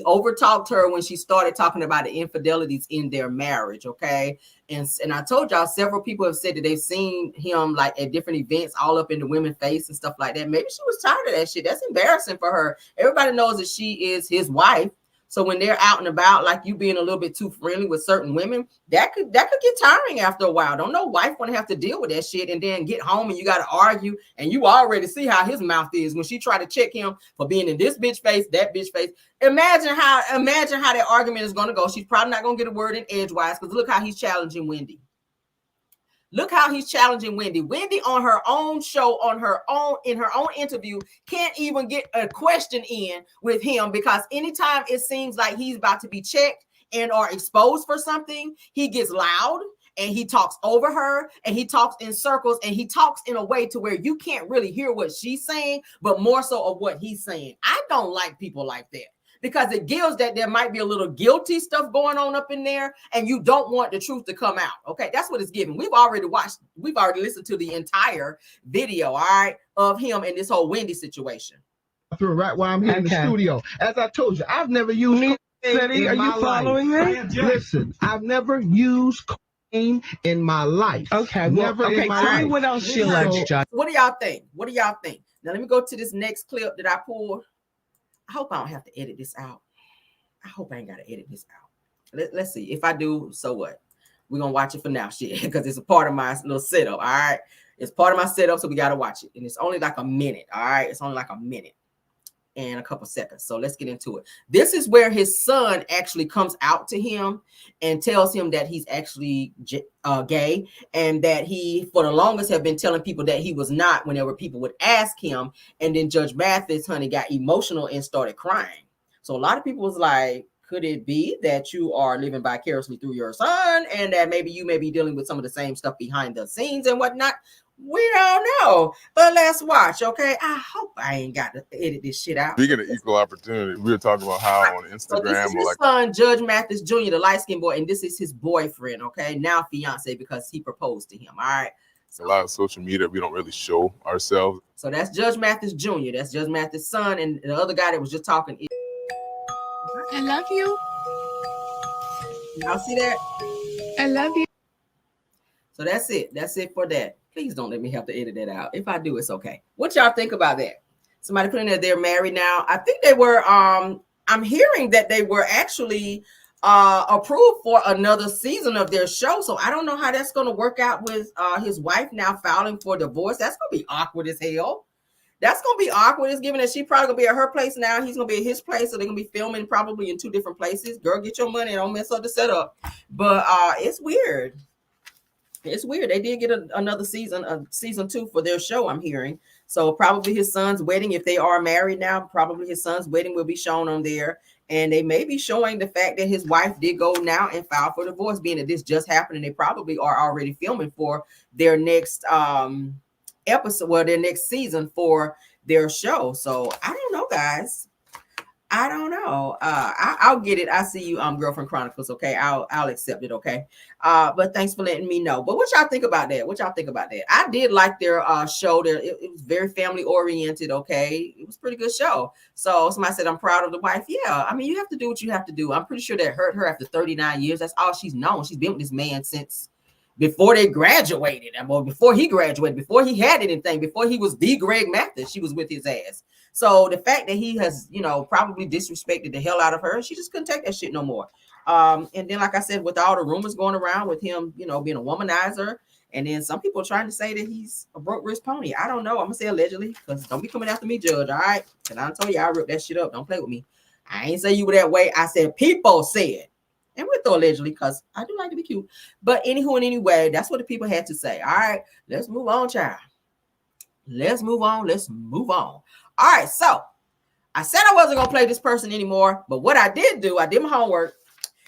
overtalked her when she started talking about the infidelities in their marriage, okay? And I told y'all several people have said that they've seen him like at different events all up in the women's face and stuff like that. Maybe she was tired of that shit. That's embarrassing for her. Everybody knows that she is his wife. So when they're out and about, like you being a little bit too friendly with certain women, that could get tiring after a while. Don't no wife want to have to deal with that shit and then get home and you got to argue. And you already see how his mouth is when she tried to check him for being in this bitch face, that bitch face. Imagine how that argument is going to go. She's probably not going to get a word in edgewise because look how he's challenging Wendy. Look how he's challenging Wendy. Wendy on her own show, in her own interview, can't even get a question in with him because anytime it seems like he's about to be checked and or exposed for something, he gets loud and he talks over her and he talks in circles and he talks in a way to where you can't really hear what she's saying, but more so of what he's saying. I don't like people like that. Because it gives that there might be a little guilty stuff going on up in there and you don't want the truth to come out. Okay, that's what it's giving. We've already listened to the entire video, all right, of him and this whole Wendy situation. Right while I'm here in the studio. As I told you, I've never used cocaine. Are you following me? Listen, I've never used cocaine in my life. Okay, never in my life. What else she alleged, Judge? What do y'all think? Now let me go to this next clip that I pulled. I hope I don't have to edit this out. I hope I ain't got to edit this out. Let's see. If I do, so what? We're going to watch it for now, shit, because it's a part of my little setup, all right? It's part of my setup, so we got to watch it. And it's only like a minute, all right? It's only like a minute and a couple seconds. So let's get into it. This is where his son actually comes out to him and tells him that he's actually gay, and that he, for the longest, have been telling people that he was not whenever people would ask him. And then Judge Mathis, honey, got emotional and started crying. So a lot of people was like, could it be that you are living vicariously through your son, and that maybe you may be dealing with some of the same stuff behind the scenes and whatnot? We don't know, but let's watch, okay? I hope I ain't got to edit this shit out. Speaking of equal opportunity, we were talking about how on Instagram, so this is his son, Judge Mathis Jr., the light-skinned boy, and this is his boyfriend, okay? Now fiance, because he proposed to him, all right? So, a lot of social media, we don't really show ourselves. So that's Judge Mathis Jr., that's Judge Mathis' son, and the other guy that was just talking. I love you. Y'all see that? I love you. So that's it. That's it for that. Please don't let me have to edit that out. If I do, it's okay. What y'all think about that? Somebody put in there they're married now. I think they were, I'm hearing that they were actually approved for another season of their show. So I don't know how that's going to work out with his wife now filing for divorce. That's going to be awkward as hell. That's going to be awkward. It's given that she probably going to be at her place now. He's going to be at his place. So they're going to be filming probably in two different places. Girl, get your money and don't mess up the setup. But it's weird. It's weird. They did get another season, season 2 for their show, I'm hearing. So probably his son's wedding, if they are married now, probably his son's wedding will be shown on there. And they may be showing the fact that his wife did go now and file for divorce, being that this just happened. And they probably are already filming for their next episode, well, their next season for their show. So I don't know, guys. I don't know. I'll get it. I see you, Girlfriend Chronicles. Okay, I'll accept it. Okay, but thanks for letting me know. But what y'all think about that? What y'all think about that? I did like their show. It was very family oriented. Okay, it was a pretty good show. So somebody said I'm proud of the wife. Yeah, I mean you have to do what you have to do. I'm pretty sure that hurt her after 39 years. That's all she's known. She's been with this man since before they graduated, or before he graduated, before he had anything, before he was the Greg Mathis, she was with his ass. So the fact that he has, probably disrespected the hell out of her, she just couldn't take that shit no more. And then, like I said, with all the rumors going around with him, being a womanizer, and then some people trying to say that he's a broke wrist pony. I don't know. I'm gonna say allegedly, because don't be coming after me, Judge. All right? And I told you I ripped that shit up. Don't play with me. I ain't say you were that way. I said people said. And we'll throw allegedly because I do like to be cute. But anywho and anyway, that's what the people had to say. All right, let's move on, child. Let's move on. Let's move on. All right, so I said I wasn't going to play this person anymore. But what I did do, I did my homework.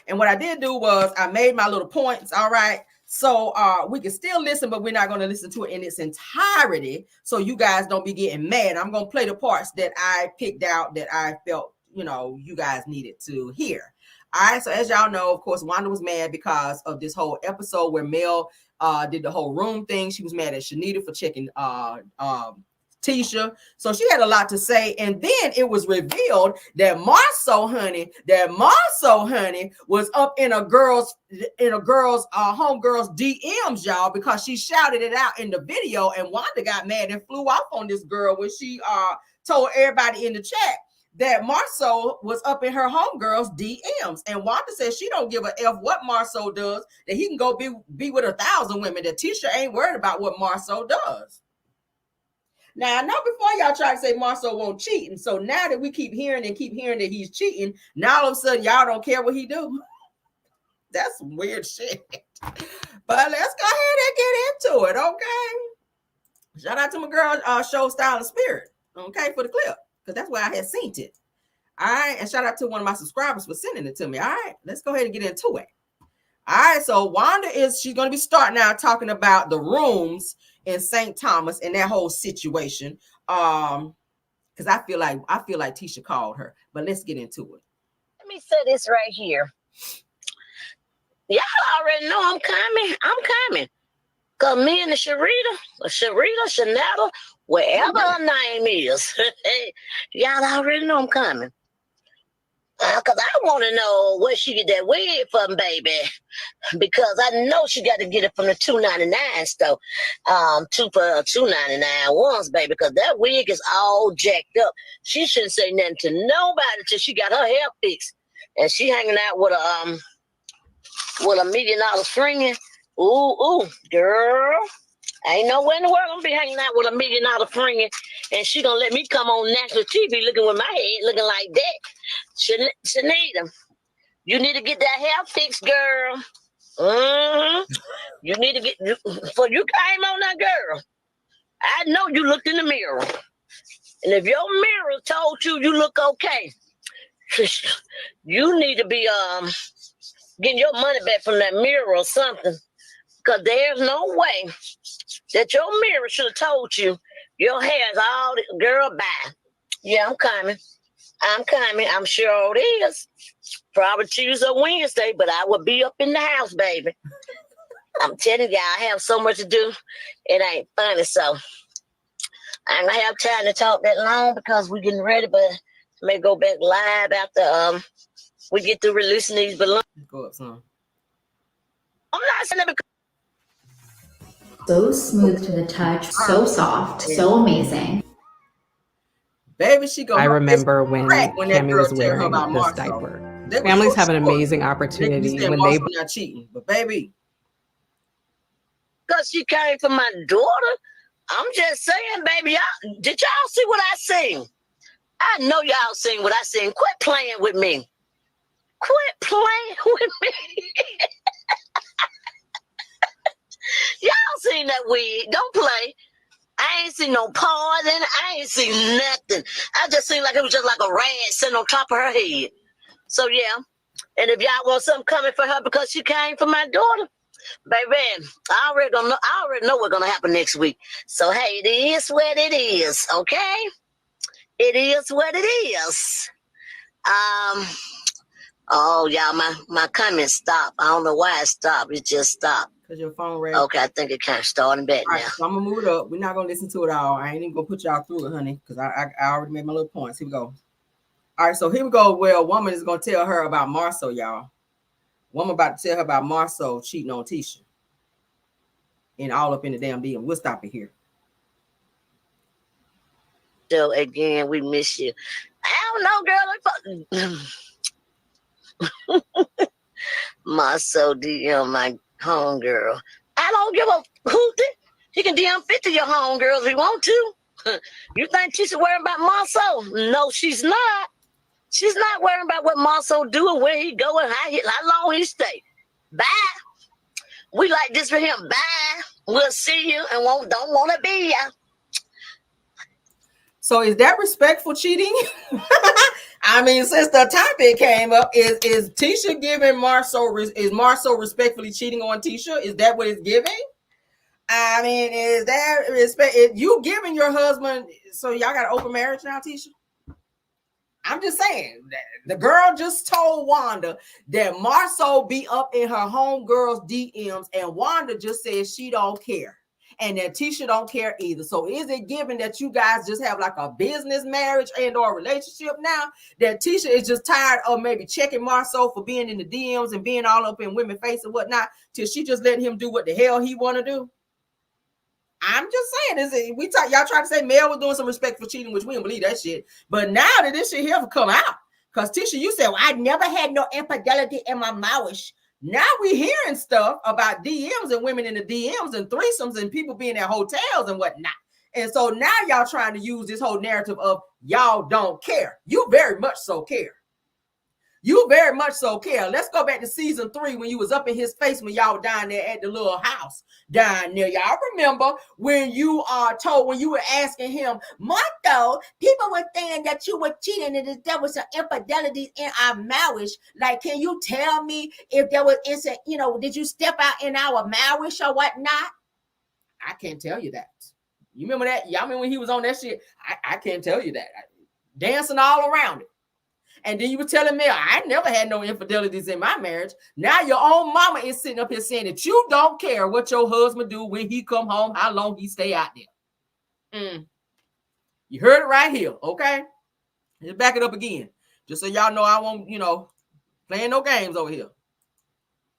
And what I did do was I made my little points. All right. So we can still listen, but we're not going to listen to it in its entirety. So you guys don't be getting mad. I'm going to play the parts that I picked out that I felt, you guys needed to hear. All right, so as y'all know, of course, Wanda was mad because of this whole episode where Mel did the whole room thing. She was mad at Shanita for checking Tisha. So she had a lot to say. And then it was revealed that Marceau, honey, was up in a girl's homegirl's DMs, y'all, because she shouted it out in the video. And Wanda got mad and flew off on this girl when she told everybody in the chat that Marceau was up in her homegirl's DMs. And Wanda says she don't give a F what Marceau does, that he can go be with 1,000 women, that Tisha ain't worried about what Marceau does. Now, I know before y'all try to say Marceau won't cheat. And so now that we keep hearing that he's cheating, now all of a sudden y'all don't care what he do. That's some weird shit. But let's go ahead and get into it, okay? Shout out to my girl, Show Style and Spirit, okay, for the clip. Because that's where I had seen it. All right. And shout out to one of my subscribers for sending it to me. All right. Let's go ahead and get into it. All right. So Wanda she's going to be starting out talking about the rooms in St. Thomas and that whole situation. Because I feel like Tisha called her. But let's get into it. Let me say this right here. Y'all already know I'm coming. Because me and the Shanetta, wherever her name is, y'all already know I'm coming. Because I want to know where she get that wig from, baby. Because I know she got to get it from the $2.99 store. Two for $2.99 ones, baby. Because that wig is all jacked up. She shouldn't say nothing to nobody till she got her hair fixed. And she hanging out with a $1 million string. Ooh, girl. Ain't nowhere in the world I'm gonna be hanging out with $1 million string, and she gonna let me come on national TV looking with my head looking like that. Shanita, you need to get that hair fixed, girl. You need to get, for you came on that, girl. I know you looked in the mirror, and if your mirror told you you look okay, you need to be getting your money back from that mirror or something, because there's no way that your mirror should have told you your hair's all, girl, bye. Yeah, I'm coming. I'm sure it is. Probably Tuesday or Wednesday, but I will be up in the house, baby. I'm telling y'all, I have so much to do. It ain't funny, so I ain't gonna have time to talk that long because we're getting ready, but I may go back live after we get through releasing these balloons. Go up some. I'm not saying that because So smooth to the touch, so soft, so amazing. Baby, she gonna. I remember when that Cammie girl was tell her wearing about this Marcel. diaper. Families have an amazing opportunity when they. Not cheating, but baby, because she came from my daughter. I'm just saying, baby, did y'all see what I seen? I know y'all seen what I seen. Quit playing with me. Quit playing with me. Y'all seen that wig. Don't play. I ain't seen no parting. I ain't seen nothing. I just seen like it was just like a rag sitting on top of her head. So, yeah. And if y'all want something coming for her because she came from my daughter, baby, I already know what's going to happen next week. So, hey, it is what it is, okay? It is what it is. Oh, y'all, my comments stopped. I don't know why it stopped. It just stopped. Because your phone rang. Okay, I think it kind of starting back now. Right, so I'm going to move it up. We're not going to listen to it all. I ain't even going to put y'all through it, honey, because I already made my little points. Here we go. All right, so here we go. Well, a woman is going to tell her about Marcel, y'all. Woman about to tell her about Marcel cheating on Tisha. And all up in the damn DM. We'll stop it here. So, again, we miss you. I don't know, girl. Marcel DM, my homegirl. I don't give a hoot. He can DM 50 your homegirls if he want to. You think Tisha worrying about Marcel? No, she's not. She's not worrying about what Marcel do and where he go and how long he stay. Bye. We like this for him. Bye. We'll see you and don't want to be ya. So is that respectful cheating? I mean, since the topic came up, is Tisha giving Marcel, is Marcel respectfully cheating on Tisha? Is that what it's giving? I mean, is that respect? You giving your husband, so y'all got an open marriage now, Tisha? I'm just saying, the girl just told Wanda that Marcel be up in her homegirl's DMs, and Wanda just says she don't care. And that Tisha don't care either. So is it given that you guys just have like a business marriage and or relationship now, that Tisha is just tired of maybe checking Marcel for being in the DMs and being all up in women's face and whatnot, till she just letting him do what the hell he want to do? I'm just saying, y'all try to say Mel was doing some respectful cheating, which we don't believe that shit. But now that this shit here have come out, because Tisha, you said, well, I never had no infidelity in my marriage. Now we hearing stuff about DMs and women in the DMs and threesomes and people being at hotels and whatnot. And so now y'all trying to use this whole narrative of y'all don't care. You very much so care. You very much so care. Let's go back to season 3 when you was up in his face when y'all were down there at the little house down there. Y'all remember when you when you were asking him, Martho, people were saying that you were cheating and that there was some infidelity in our marriage. Like, can you tell me if there was, did you step out in our marriage or whatnot? I can't tell you that. You remember that? Y'all remember when he was on that shit? I can't tell you that. Dancing all around it. And then you were telling me, I never had no infidelities in my marriage. Now your own mama is sitting up here saying that you don't care what your husband do when he come home, how long he stay out there. You heard it right here, okay? Let's back it up again. Just so y'all know, I won't, playing no games over here.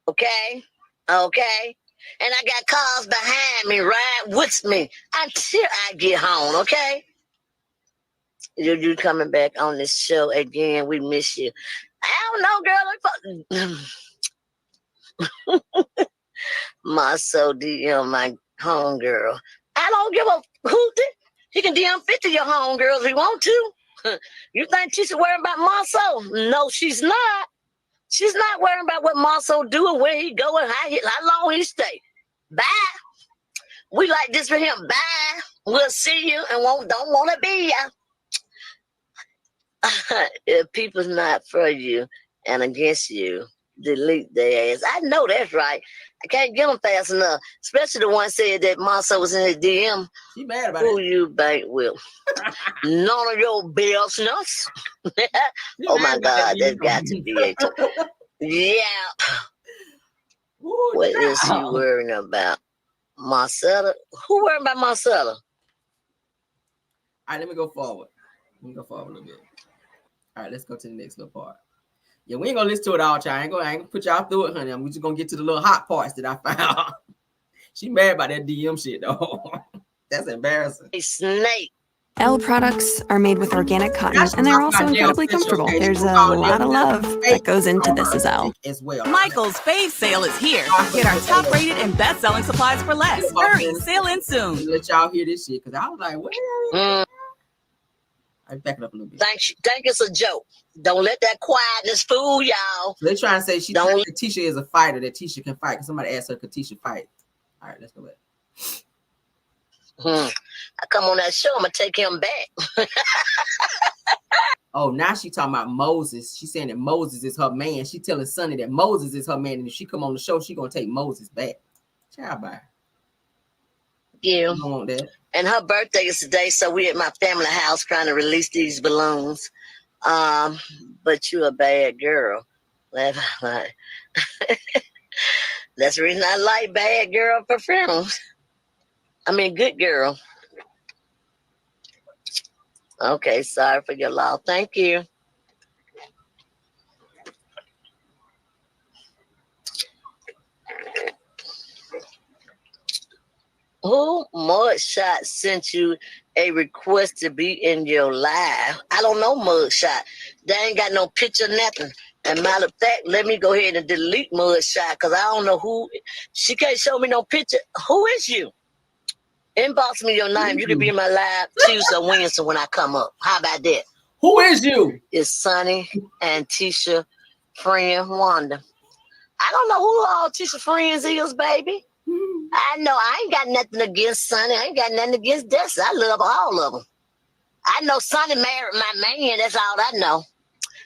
Okay. And I got cars behind me, right with me until I get home, okay? You coming back on this show again. We miss you. I don't know, girl. My so DM, my homegirl. I don't give a who did. He can DM 50 your homegirls if he want to. You think Tisha worrying about Marceau? No, she's not. She's not worrying about what Marceau do and where he go and how long he stay. Bye. We like this for him. Bye. We'll see you and don't want to be ya. If people's not for you and against you, delete their ass. I know that's right. I can't get them fast enough. Especially the one said that Marceau was in his DM. She mad about Who it. you bank with? None of your business. Oh my God, that's got to be it. Yeah. Ooh, What is he worrying about? Marcella? Who worrying about Marcella? All right, let me go forward. Let me go forward a little bit. All right, let's go to the next little part. Yeah, we ain't gonna listen to it all, y'all. I ain't gonna put y'all through it, honey. I'm just gonna get to the little hot parts that I found. She mad about that DM shit, though. That's embarrassing. A snake. Elle products are made with organic cotton, and they're also incredibly comfortable. There's a lot of love that goes into this as well. Michael's Fave Sale is here. Get our top-rated and best-selling supplies for less. Hurry, sale in soon. Let y'all hear this shit, because I was like, what? I back it up a little bit. Think it's a joke. Don't let that quietness fool y'all. They're trying to say that Tisha is a fighter, that Tisha can fight. Because somebody asked her, could Tisha fight? All right, let's go back. I come on that show, I'm going to take him back. Oh, now she talking about Moses. She's saying that Moses is her man. She telling Sonny that Moses is her man. And if she come on the show, she going to take Moses back. Child, bye. Yeah. You don't want that. And her birthday is today, so we at my family house trying to release these balloons. But you a bad girl. That's the reason I like bad girl perfumes. I mean, good girl. Okay, sorry for your loss. Thank you. Who Mugshot sent you a request to be in your live? I don't know Mugshot. They ain't got no picture, nothing. And matter of fact, let me go ahead and delete Mugshot because I don't know who. She can't show me no picture. Who is you? Inbox me your name. You can be in my live Tuesday or Wednesday when I come up. How about that? Who is you? It's Sonny and Tisha friend Wanda. I don't know who all Tisha friends is, baby. I know I ain't got nothing against Sonny. I ain't got nothing against Destiny. I love all of them. I know Sonny married my man. That's all I know.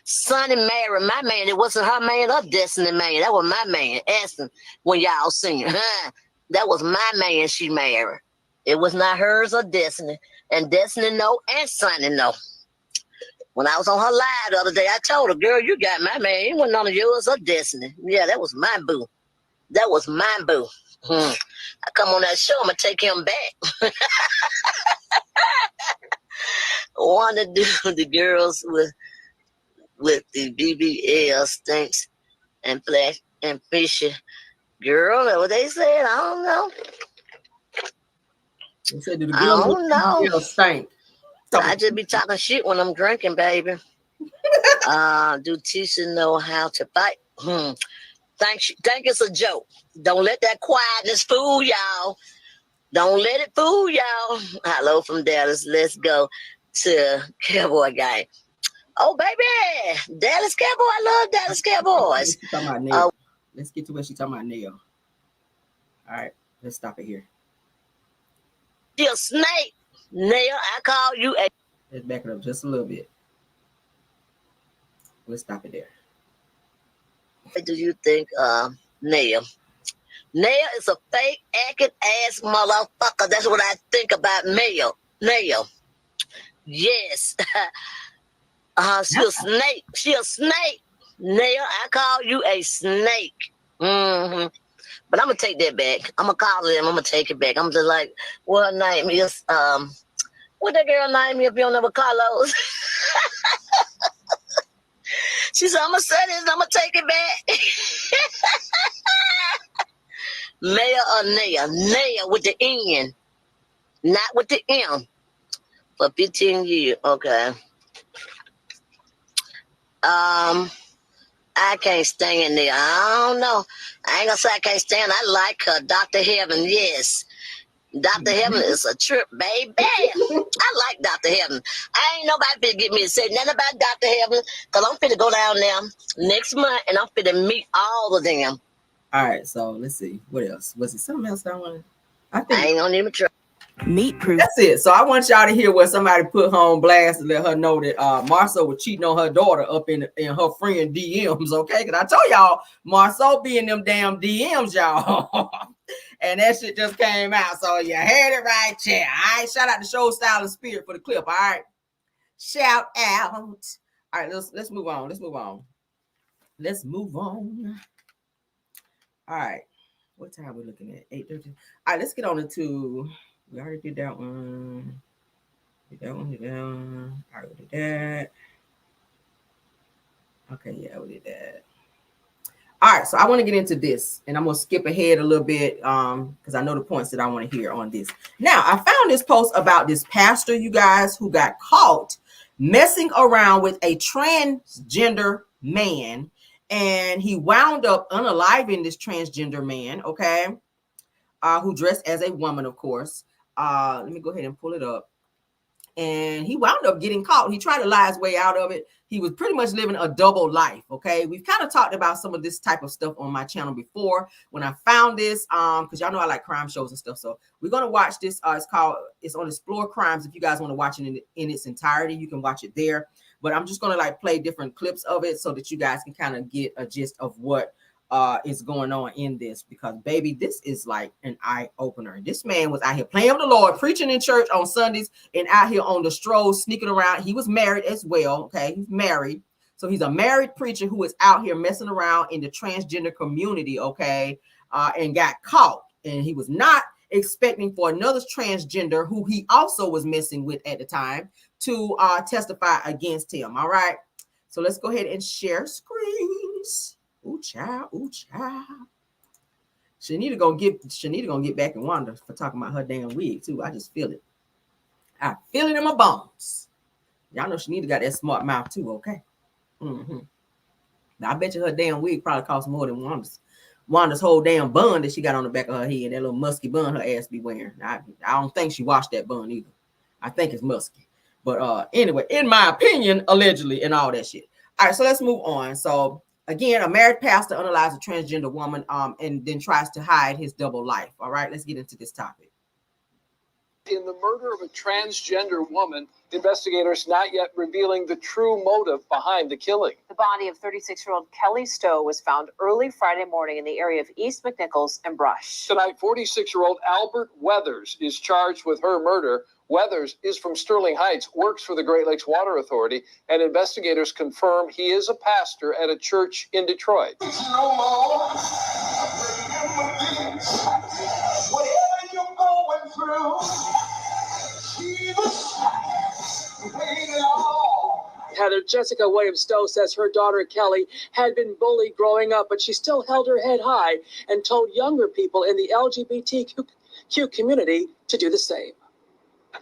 Sonny married my man. It wasn't her man or Destiny man. That was my man. Asking when y'all seen her. That was my man she married. It was not hers or Destiny. And Destiny know and Sonny know. When I was on her live the other day, I told her, girl, you got my man. It wasn't none of yours or Destiny. Yeah, that was my boo. That was my boo. I come on that show, I'm going to take him back. Want to do the girls with the BBL stinks and flash and fishy. Girl, that's what they said. I don't know. They said, the I don't know. Stink. I just be talking shit when I'm drinking, baby. Do Tisha know how to fight? Think it's a joke. Don't let that quietness fool y'all. Don't let it fool y'all. Hello from Dallas. Let's go to Cowboy Guy. Oh, baby. Dallas Cowboy. I love Dallas Cowboys. Let's get to where she's talking about Nell. All right. Let's stop it here. You're a snake. Nell, I call you a... Let's back it up just a little bit. We'll stop it there. What do you think, Nell? Nell is a fake, acting ass motherfucker. That's what I think about Nell. Yes. She a snake. She a snake. Nell, I call you a snake. But I'm going to take that back. I'm going to call it and I'm going to take it back. I'm just like, what her name is? What that girl name is if you don't know what Carlos? She said, I'm going to say this, I'm going to take it back. Mayor or Naya? Naya with the N, not with the M. For 15 years, okay. I can't stand there. I don't know. I ain't gonna say I can't stand. I like her, Dr. Heaven. Yes, Dr. Heaven is a trip, baby. I like Dr. Heaven. I ain't nobody finna get me to say nothing about Dr. Heaven, cause I'm finna go down there next month and I'm finna meet all of them. All right, so let's see what else. Was it something else I wanted? I ain't gonna even try. Meat proof. That's it. So I want y'all to hear what somebody put her on blast and let her know that Marceau was cheating on her daughter up in her friend DMs. Okay, because I told y'all Marceau be in them damn DMs, y'all. And that shit just came out. So you heard it right, chat. All right, shout out to Show Style and Spirit for the clip. All right, shout out. All right, let's move on. Let's move on. All right, what time are we looking at? 8:30. All right, let's get on to. We already did that one. Did that one. All right, we did that. Okay, yeah, we did that. All right, so I want to get into this, and I'm going to skip ahead a little bit because I know the points that I want to hear on this. Now, I found this post about this pastor, you guys, who got caught messing around with a transgender man, and he wound up unaliving this transgender man, okay, who dressed as a woman, of course. Let me go ahead and pull it up. And he wound up getting caught. He tried to lie his way out of it. He was pretty much living a double life. Okay. We've kind of talked about some of this type of stuff on my channel before. When I found this, because y'all know I like crime shows and stuff. So we're going to watch this. It's on Explore Crimes. If you guys want to watch it in its entirety, you can watch it there. But I'm just going to play different clips of it so that you guys can kind of get a gist of what is going on in this, because baby, this is like an eye opener. This man was out here playing with the Lord, preaching in church on Sundays, and out here on the stroll sneaking around. He was married as well. Okay, he's married, so he's a married preacher who is out here messing around in the transgender community. Okay, and got caught, and he was not expecting for another transgender who he also was messing with at the time to testify against him. All right, so let's go ahead and share screens. Ooh, child. Ooh, child. Shanita gonna get back in Wanda for talking about her damn wig too. I just feel it. I feel it in my bones. Y'all know Shanita got that smart mouth too, okay? Mm-hmm. Now I bet you her damn wig probably costs more than Wanda's whole damn bun that she got on the back of her head. That little musky bun her ass be wearing. I don't think she washed that bun either. I think it's musky. But anyway, in my opinion, allegedly, and all that shit. All right, so let's move on. So again, a married pastor unalives a transgender woman and then tries to hide his double life. All right, let's get into this topic. In the murder of a transgender woman, investigators not yet revealing the true motive behind the killing. The body of 36-year-old Kelly Stowe was found early Friday morning in the area of East McNichols and Brush. Tonight, 46-year-old Albert Weathers is charged with her murder. Weathers is from Sterling Heights, works for the Great Lakes Water Authority, and investigators confirm he is a pastor at a church in Detroit. Whatever you're going through, Jesus, Heather Jessica Williams-Stowe says her daughter Kelly had been bullied growing up, but she still held her head high and told younger people in the LGBTQ community to do the same.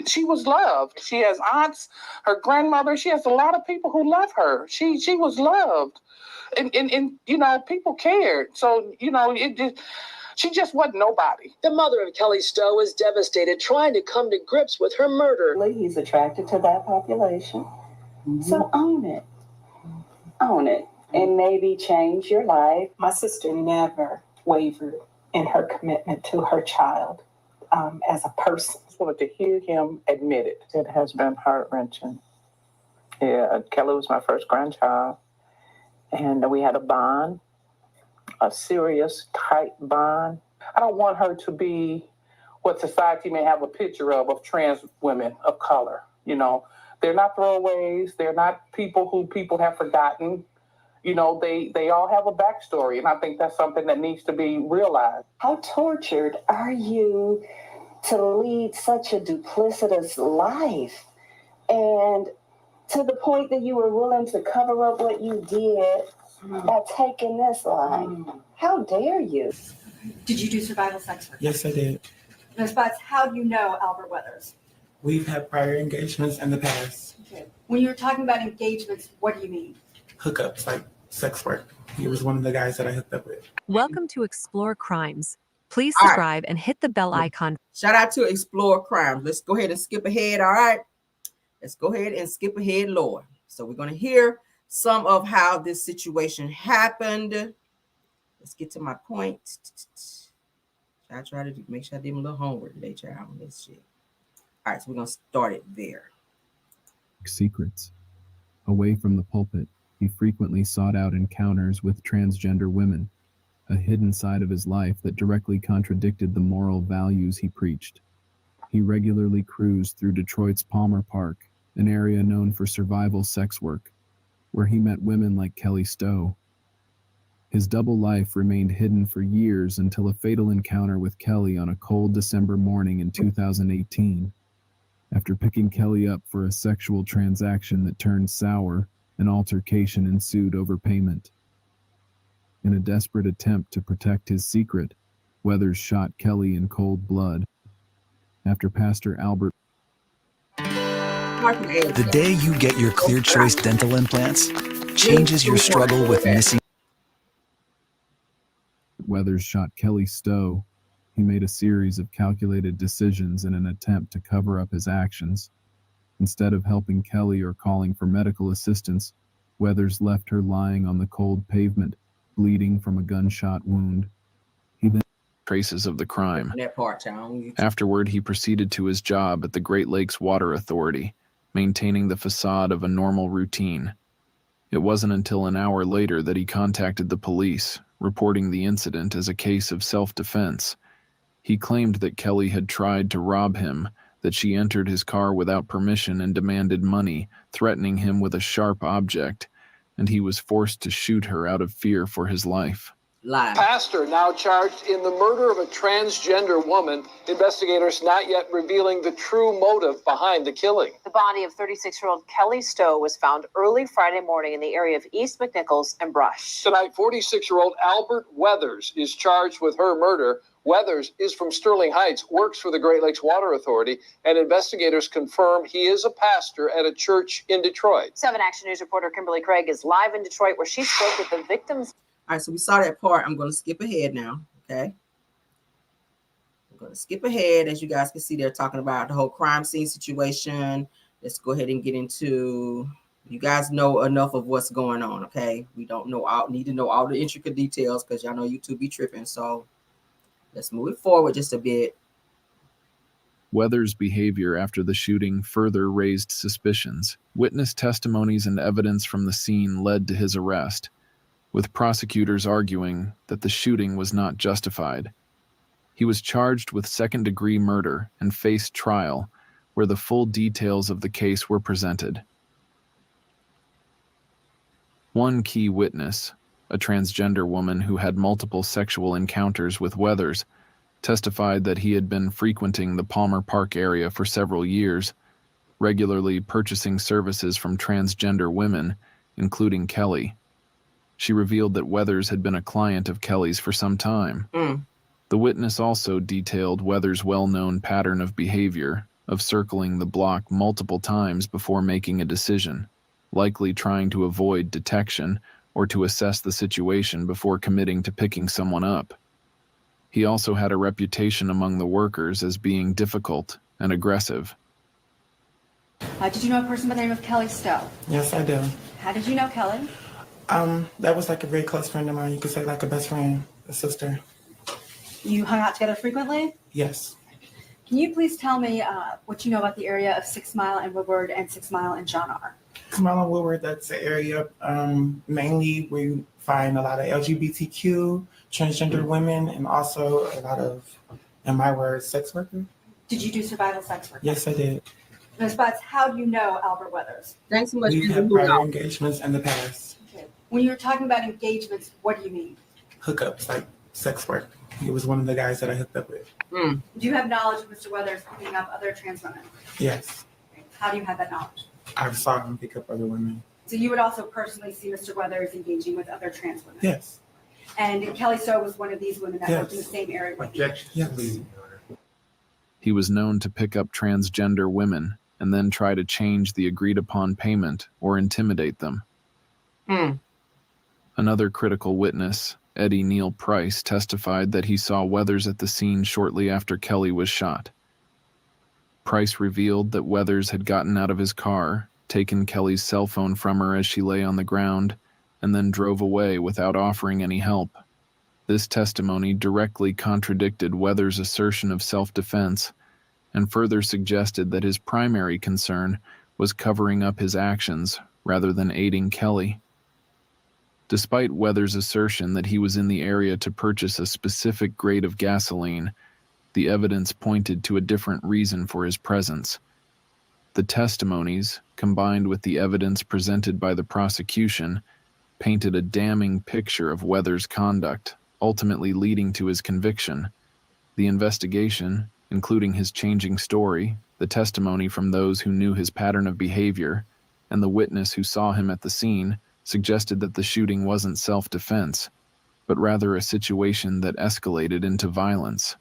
She was loved. She has aunts, her grandmother. She has a lot of people who love her. She was loved, and you know, people cared. So you know, she just wasn't nobody. The mother of Kelly Stowe is devastated, trying to come to grips with her murder. He's attracted to that population. Mm-hmm. So own it. Own it. And maybe change your life. My sister never wavered in her commitment to her child as a person. I just wanted to hear him admit it. It has been heart-wrenching. Yeah, Kelly was my first grandchild. And we had a bond, a serious, tight bond. I don't want her to be what society may have a picture of trans women of color. You know, they're not throwaways. They're not people who people have forgotten. You know, they all have a backstory, and I think that's something that needs to be realized. How tortured are you to lead such a duplicitous life and to the point that you were willing to cover up what you did by taking this line. How dare you? Did you do survival sex work? Yes, I did. Ms. Butts, how do you know Albert Weathers? We've had prior engagements in the past. Okay. When you're talking about engagements, what do you mean? Hookups, like sex work. He was one of the guys that I hooked up with. Welcome to Explore Crimes. Please subscribe and hit the bell icon. Shout out to Explore Crimes. Let's go ahead and skip ahead, all right? Let's go ahead and skip ahead, Lord. So we're going to hear some of how this situation happened. Let's get to my point. I try to make sure I did my little homework today, child, on this shit. All right, so we're going to start it there. Secrets. Away from the pulpit, he frequently sought out encounters with transgender women, a hidden side of his life that directly contradicted the moral values he preached. He regularly cruised through Detroit's Palmer Park, an area known for survival sex work, where he met women like Kelly Stowe. His double life remained hidden for years until a fatal encounter with Kelly on a cold December morning in 2018. After picking Kelly up for a sexual transaction that turned sour, an altercation ensued over payment. In a desperate attempt to protect his secret, Weathers shot Kelly in cold blood. After Pastor Albert... The day you get your Clear Choice dental implants changes your struggle with missing. Weathers shot Kelly Stowe. He made a series of calculated decisions in an attempt to cover up his actions. Instead of helping Kelly or calling for medical assistance, Weathers left her lying on the cold pavement, bleeding from a gunshot wound. He then traces of the crime. That part, child. Afterward, he proceeded to his job at the Great Lakes Water Authority, maintaining the facade of a normal routine. It wasn't until an hour later that he contacted the police, reporting the incident as a case of self-defense. He claimed that Kelly had tried to rob him, that she entered his car without permission and demanded money, threatening him with a sharp object, and he was forced to shoot her out of fear for his life. Live. Pastor now charged in the murder of a transgender woman. Investigators not yet revealing the true motive behind the killing. The body of 36-year-old Kelly Stowe was found early Friday morning in the area of East McNichols and Brush. Tonight, 46-year-old Albert Weathers is charged with her murder. Weathers is from Sterling Heights, works for the Great Lakes Water Authority, and investigators confirm he is a pastor at a church in Detroit. 7 Action News reporter Kimberly Craig is live in Detroit, where she spoke with the victims. All right, so we saw that part. I'm going to skip ahead now, okay? I'm going to skip ahead. As you guys can see, they're talking about the whole crime scene situation. Let's go ahead and get into, you guys know enough of what's going on, okay? We don't know, need to know all the intricate details because y'all know YouTube be tripping. So let's move it forward just a bit. Weathers' behavior after the shooting further raised suspicions. Witness testimonies and evidence from the scene led to his arrest, with prosecutors arguing that the shooting was not justified. He was charged with second-degree murder and faced trial, where the full details of the case were presented. One key witness, a transgender woman who had multiple sexual encounters with Weathers, testified that he had been frequenting the Palmer Park area for several years, regularly purchasing services from transgender women, including Kelly. She revealed that Weathers had been a client of Kelly's for some time. The witness also detailed Weathers' well-known pattern of behavior, of circling the block multiple times before making a decision, likely trying to avoid detection or to assess the situation before committing to picking someone up. He also had a reputation among the workers as being difficult and aggressive. Did you know a person by the name of Kelly Stowe? Yes, I do. How did you know Kelly? That was like a very close friend of mine. You could say like a best friend, a sister. You hung out together frequently? Yes. Can you please tell me what you know about the area of 6 Mile and Woodward and 6 Mile and John R? 6 Mile and Woodward, that's the area mainly where you find a lot of LGBTQ, transgender women, and also a lot of, in my words, sex workers. Did you do survival sex work? Yes, I did. Ms. Butts, how do you know Albert Weathers? Thanks so much. We've had prior engagements in the past. Okay. When you're talking about engagements, what do you mean? Hookups, like sex work. He was one of the guys that I hooked up with. Do you have knowledge of Mr. Weathers picking up other trans women? Yes. How do you have that knowledge? I saw him pick up other women. So you would also personally see Mr. Weathers engaging with other trans women? Yes. And Kelly Stowe was one of these women that lived in the same area with you? Yes. He was known to pick up transgender women and then try to change the agreed-upon payment or intimidate them. Another critical witness, Eddie Neal Price, testified that he saw Weathers at the scene shortly after Kelly was shot. Price revealed that Weathers had gotten out of his car, taken Kelly's cell phone from her as she lay on the ground, and then drove away without offering any help. This testimony directly contradicted Weathers' assertion of self-defense and further suggested that his primary concern was covering up his actions rather than aiding Kelly. Despite Weathers' assertion that he was in the area to purchase a specific grade of gasoline, the evidence pointed to a different reason for his presence. The testimonies, combined with the evidence presented by the prosecution, painted a damning picture of Weathers' conduct, ultimately leading to his conviction. The investigation, including his changing story, the testimony from those who knew his pattern of behavior, and the witness who saw him at the scene, suggested that the shooting wasn't self-defense, but rather a situation that escalated into violence.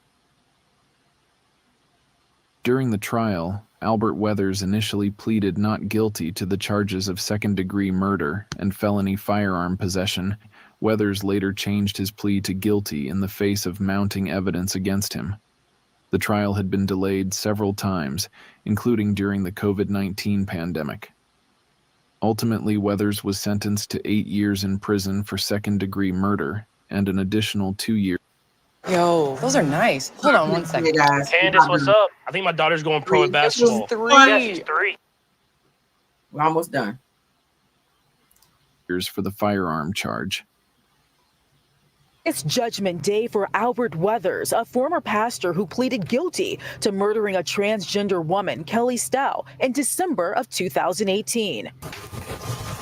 During the trial, Albert Weathers initially pleaded not guilty to the charges of second-degree murder and felony firearm possession. Weathers later changed his plea to guilty in the face of mounting evidence against him. The trial had been delayed several times, including during the COVID-19 pandemic. Ultimately, Weathers was sentenced to 8 years in prison for second-degree murder and an additional 2 years. Yo, those are nice. Hold on one second. Candace, what's up? I think my daughter's going pro in basketball. Yeah, she's 3. We're almost done. For the firearm charge. It's Judgment Day for Albert Weathers, a former pastor who pleaded guilty to murdering a transgender woman, Kelly Stowe, in December of 2018.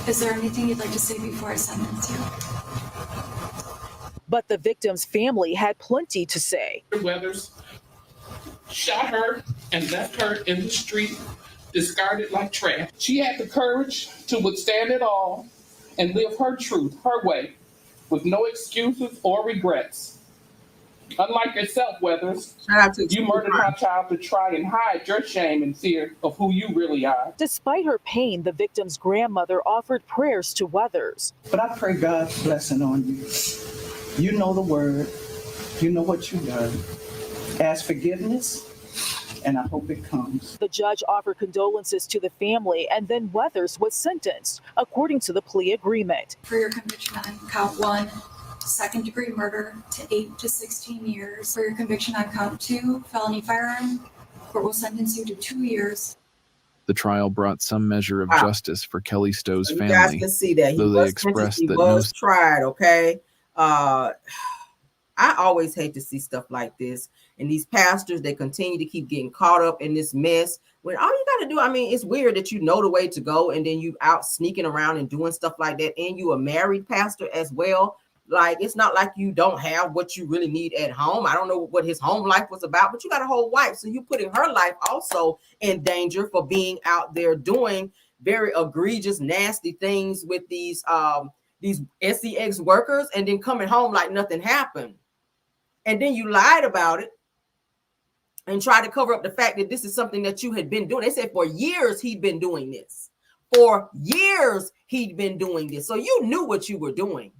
Is there anything you'd like to say before I sentence you? But the victim's family had plenty to say. Weathers shot her and left her in the street, discarded like trash. She had the courage to withstand it all and live her truth, her way, with no excuses or regrets. Unlike yourself, Weathers, you murdered my child to try and hide your shame and fear of who you really are. Despite her pain, the victim's grandmother offered prayers to Weathers. But I pray God's blessing on you. You know the word. You know what you've done. Ask forgiveness, and I hope it comes. The judge offered condolences to the family, and then Weathers was sentenced, according to the plea agreement. For your conviction on count 1, second-degree murder, to 8 to 16 years. For your conviction on count 2, felony firearm, court will sentence you to 2 years. The trial brought some measure of justice for Kelly Stowe's So you family, guys can see that though they expressed that was tried. Okay, I always hate to see stuff like this, and these pastors, they continue to keep getting caught up in this mess when all you got to do, I mean, it's weird that you know the way to go and then you out sneaking around and doing stuff like that, and you a married pastor as well. Like, it's not like you don't have what you really need at home. I don't know what his home life was about, but you got a whole wife, so you're putting her life also in danger for being out there doing very egregious, nasty things with these SEX workers, and then coming home like nothing happened. And then you lied about it and tried to cover up the fact that this is something that you had been doing. They said for years he'd been doing this. For years he'd been doing this. So you knew what you were doing.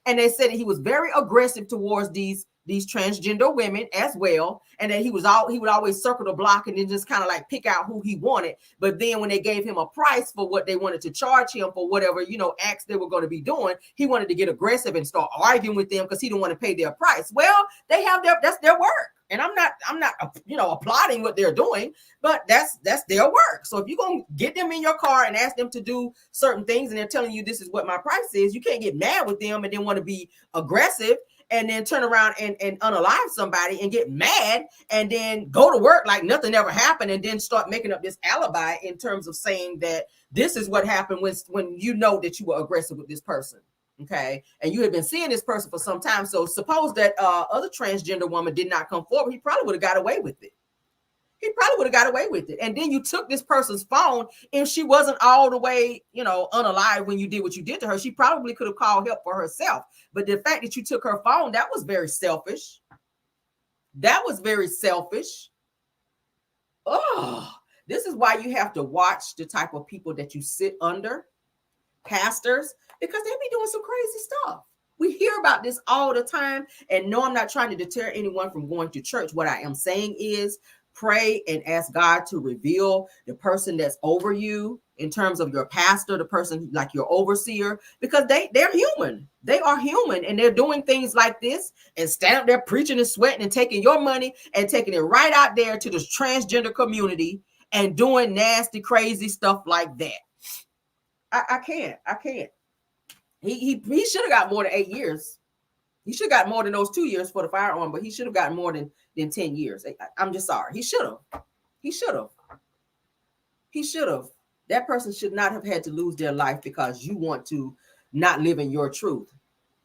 And they said that he was very aggressive towards these transgender women as well, and that he would always circle the block and then just kind of like pick out who he wanted. But then when they gave him a price for what they wanted to charge him for whatever, acts they were going to be doing, he wanted to get aggressive and start arguing with them because he didn't want to pay their price. Well, they have that's their work. And I'm not applauding what they're doing, but that's their work. So if you're going to get them in your car and ask them to do certain things and they're telling you this is what my price is, you can't get mad with them and then want to be aggressive and then turn around and unalive somebody and get mad and then go to work like nothing ever happened and then start making up this alibi in terms of saying that this is what happened when you know that you were aggressive with this person. Okay, and you had been seeing this person for some time. So suppose that other transgender woman did not come forward, he probably would have got away with it. He probably would have got away with it. And then you took this person's phone. If she wasn't all the way, unalive when you did what you did to her, she probably could have called help for herself. But the fact that you took her phone, that was very selfish. That was very selfish. Oh, this is why you have to watch the type of people that you sit under, pastors, because they be doing some crazy stuff. We hear about this all the time. And no, I'm not trying to deter anyone from going to church. What I am saying is pray and ask God to reveal the person that's over you in terms of your pastor, the person like your overseer, because they're human. They are human, and they're doing things like this and stand up there preaching and sweating and taking your money and taking it right out there to the transgender community and doing nasty, crazy stuff like that. I can't. He should have got more than 8 years. He should have got more than those 2 years for the firearm, but he should have gotten more than 10 years. I'm just sorry. He should have. That person should not have had to lose their life because you want to not live in your truth.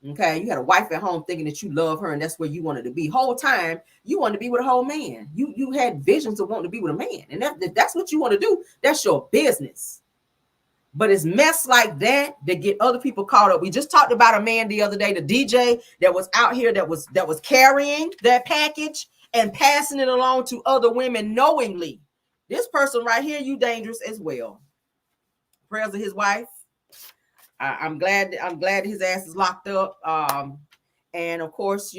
Okay. You had a wife at home thinking that you love her and that's where you wanted to be. Whole time you wanted to be with a whole man. You had visions of wanting to be with a man. And that's what you want to do. That's your business. But it's mess like that get other people caught up. We just talked about a man the other day, the DJ that was out here that was carrying that package and passing it along to other women knowingly. This person right here, you dangerous as well. Prayers of his wife. I'm glad his ass is locked up. And of course,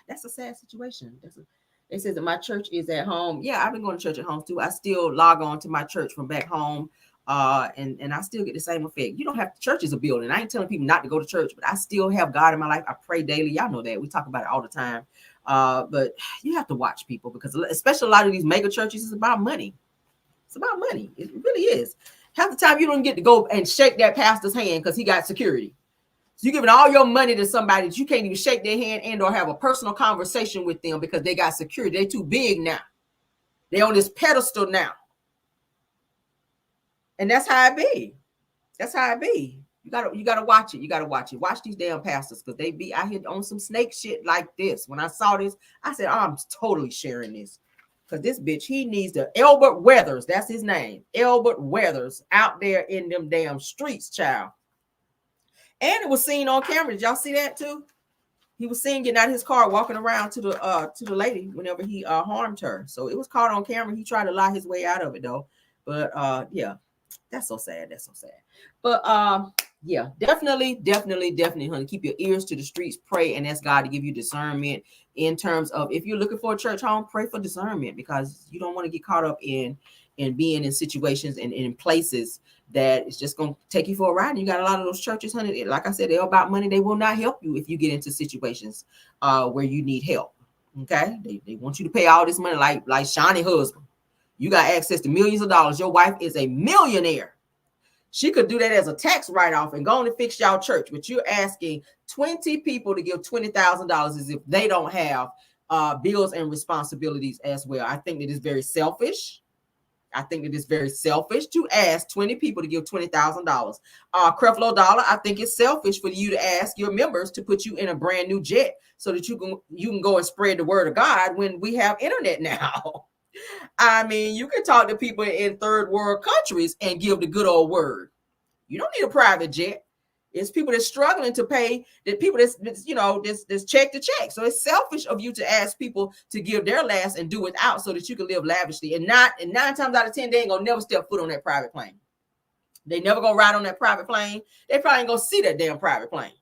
that's a sad situation. They said that my church is at home. Yeah, I've been going to church at home too. I still log on to my church from back home. And I still get the same effect. You don't have church is a building. I ain't telling people not to go to church, but I still have God in my life. I pray daily. Y'all know that. We talk about it all the time. But you have to watch people because especially a lot of these mega churches is about money. It's about money. It really is. Half the time you don't get to go and shake that pastor's hand because he got security. So you're giving all your money to somebody that you can't even shake their hand and or have a personal conversation with them because they got security. They're too big now. They're on this pedestal now. And that's how it be. That's how it be. You gotta watch it. You gotta watch it. Watch these damn pastors because they be out here on some snake shit like this. When I saw this, I said, I'm totally sharing this. Because this bitch, he needs to Albert Weathers. That's his name. Albert Weathers out there in them damn streets, child. And it was seen on camera. Did y'all see that too? He was seen getting out of his car, walking around to the lady whenever he harmed her. So it was caught on camera. He tried to lie his way out of it though. But yeah. That's so sad. That's so sad. But yeah, definitely, honey. Keep your ears to the streets. Pray and ask God to give you discernment in terms of if you're looking for a church home, pray for discernment because you don't want to get caught up in being in situations and in places that it's just going to take you for a ride. And you got a lot of those churches, honey. Like I said, they're about money. They will not help you if you get into situations where you need help. Okay, they want you to pay all this money like Shawnee husband. You got access to millions of dollars. Your wife is a millionaire. She could do that as a tax write-off and go on and fix y'all church. But you're asking 20 people to give $20,000 as if they don't have bills and responsibilities as well. I think that is very selfish. I think it is very selfish to ask 20 people to give $20,000. Creflo Dollar, I think it's selfish for you to ask your members to put you in a brand new jet so that you can go and spread the word of God when we have internet now. I mean, you can talk to people in third world countries and give the good old word. You don't need a private jet. It's people that's struggling to pay, the people that's check to check. So it's selfish of you to ask people to give their last and do without so that you can live lavishly. And 9 times out of 10, they ain't gonna never step foot on that private plane. They never gonna ride on that private plane. They probably ain't gonna see that damn private plane.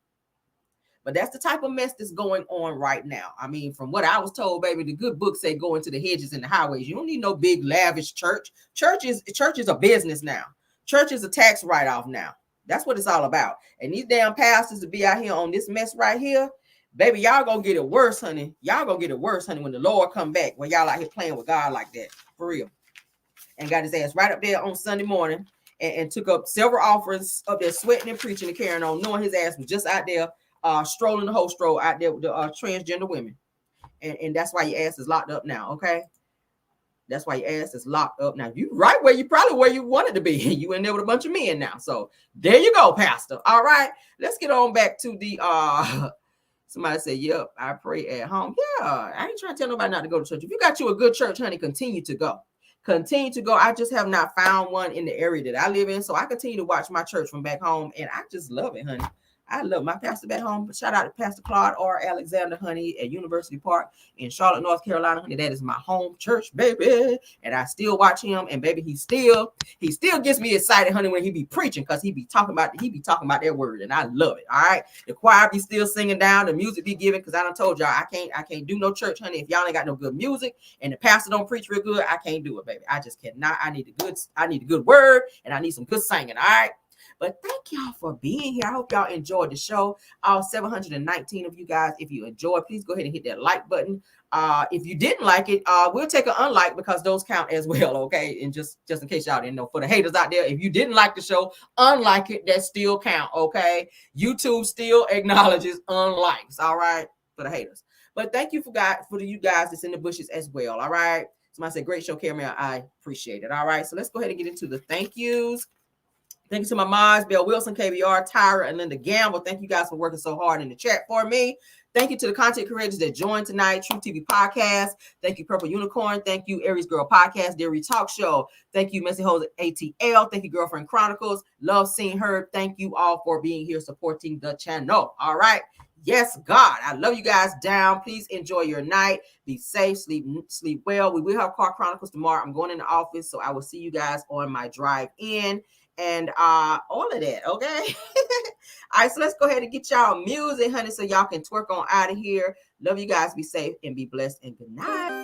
But that's the type of mess that's going on right now. I mean, from what I was told, baby, the good book say go into the hedges and the highways. You don't need no big lavish church. Church is a business now. Church is a tax write-off now. That's what it's all about. And these damn pastors to be out here on this mess right here, baby, y'all gonna get it worse, honey. Y'all gonna get it worse, honey, when the Lord come back, when y'all out here playing with God like that, for real. And got his ass right up there on Sunday morning and took up several offerings up there, sweating and preaching and carrying on, knowing his ass was just out there strolling the whole stroll out there with the transgender women. And that's why your ass is locked up now, okay? That's why your ass is locked up now. You right where you probably where you wanted to be. You in there with a bunch of men now. So there you go, Pastor. All right, let's get on back to the Somebody said, yep, I pray at home. Yeah, I ain't trying to tell nobody not to go to church. If you got you a good church, honey, continue to go. Continue to go. I just have not found one in the area that I live in. So I continue to watch my church from back home. And I just love it, honey. I love my pastor back home. Shout out to Pastor Claude R. Alexander, honey, at University Park in Charlotte, North Carolina, honey. That is my home church, baby. And I still watch him. And baby, he still gets me excited, honey, when he be preaching, because he be talking about that word. And I love it. All right. The choir be still singing down, the music be given, because I done told y'all I can't do no church, honey. If y'all ain't got no good music and the pastor don't preach real good, I can't do it, baby. I just cannot. I need a good word, and I need some good singing. All right. But thank y'all for being here. I hope y'all enjoyed the show. All 719 of you guys, if you enjoyed, please go ahead and hit that like button. If you didn't like it, we'll take an unlike, because those count as well, okay? And just in case y'all didn't know, for the haters out there, if you didn't like the show, unlike it, that still count, okay? YouTube still acknowledges unlikes, all right, for the haters. But thank you for you guys that's in the bushes as well, all right? Somebody said, great show, Caramel. I appreciate it, all right? So let's go ahead and get into the thank yous. Thank you to my moms, Bill Wilson, KBR, Tyra, and Linda Gamble. Thank you guys for working so hard in the chat for me. Thank you to the content creators that joined tonight, True TV Podcast. Thank you, Purple Unicorn. Thank you, Aries Girl Podcast, Dairy Talk Show. Thank you, Messy Hoes ATL. Thank you, Girlfriend Chronicles. Love seeing her. Thank you all for being here supporting the channel. All right. Yes, God. I love you guys down. Please enjoy your night. Be safe. Sleep well. We will have Car Chronicles tomorrow. I'm going in the office, so I will see you guys on my drive in. And all of that, okay? All right, so let's go ahead and get y'all music, honey, so y'all can twerk on out of here. Love you guys. Be safe and be blessed, and good night.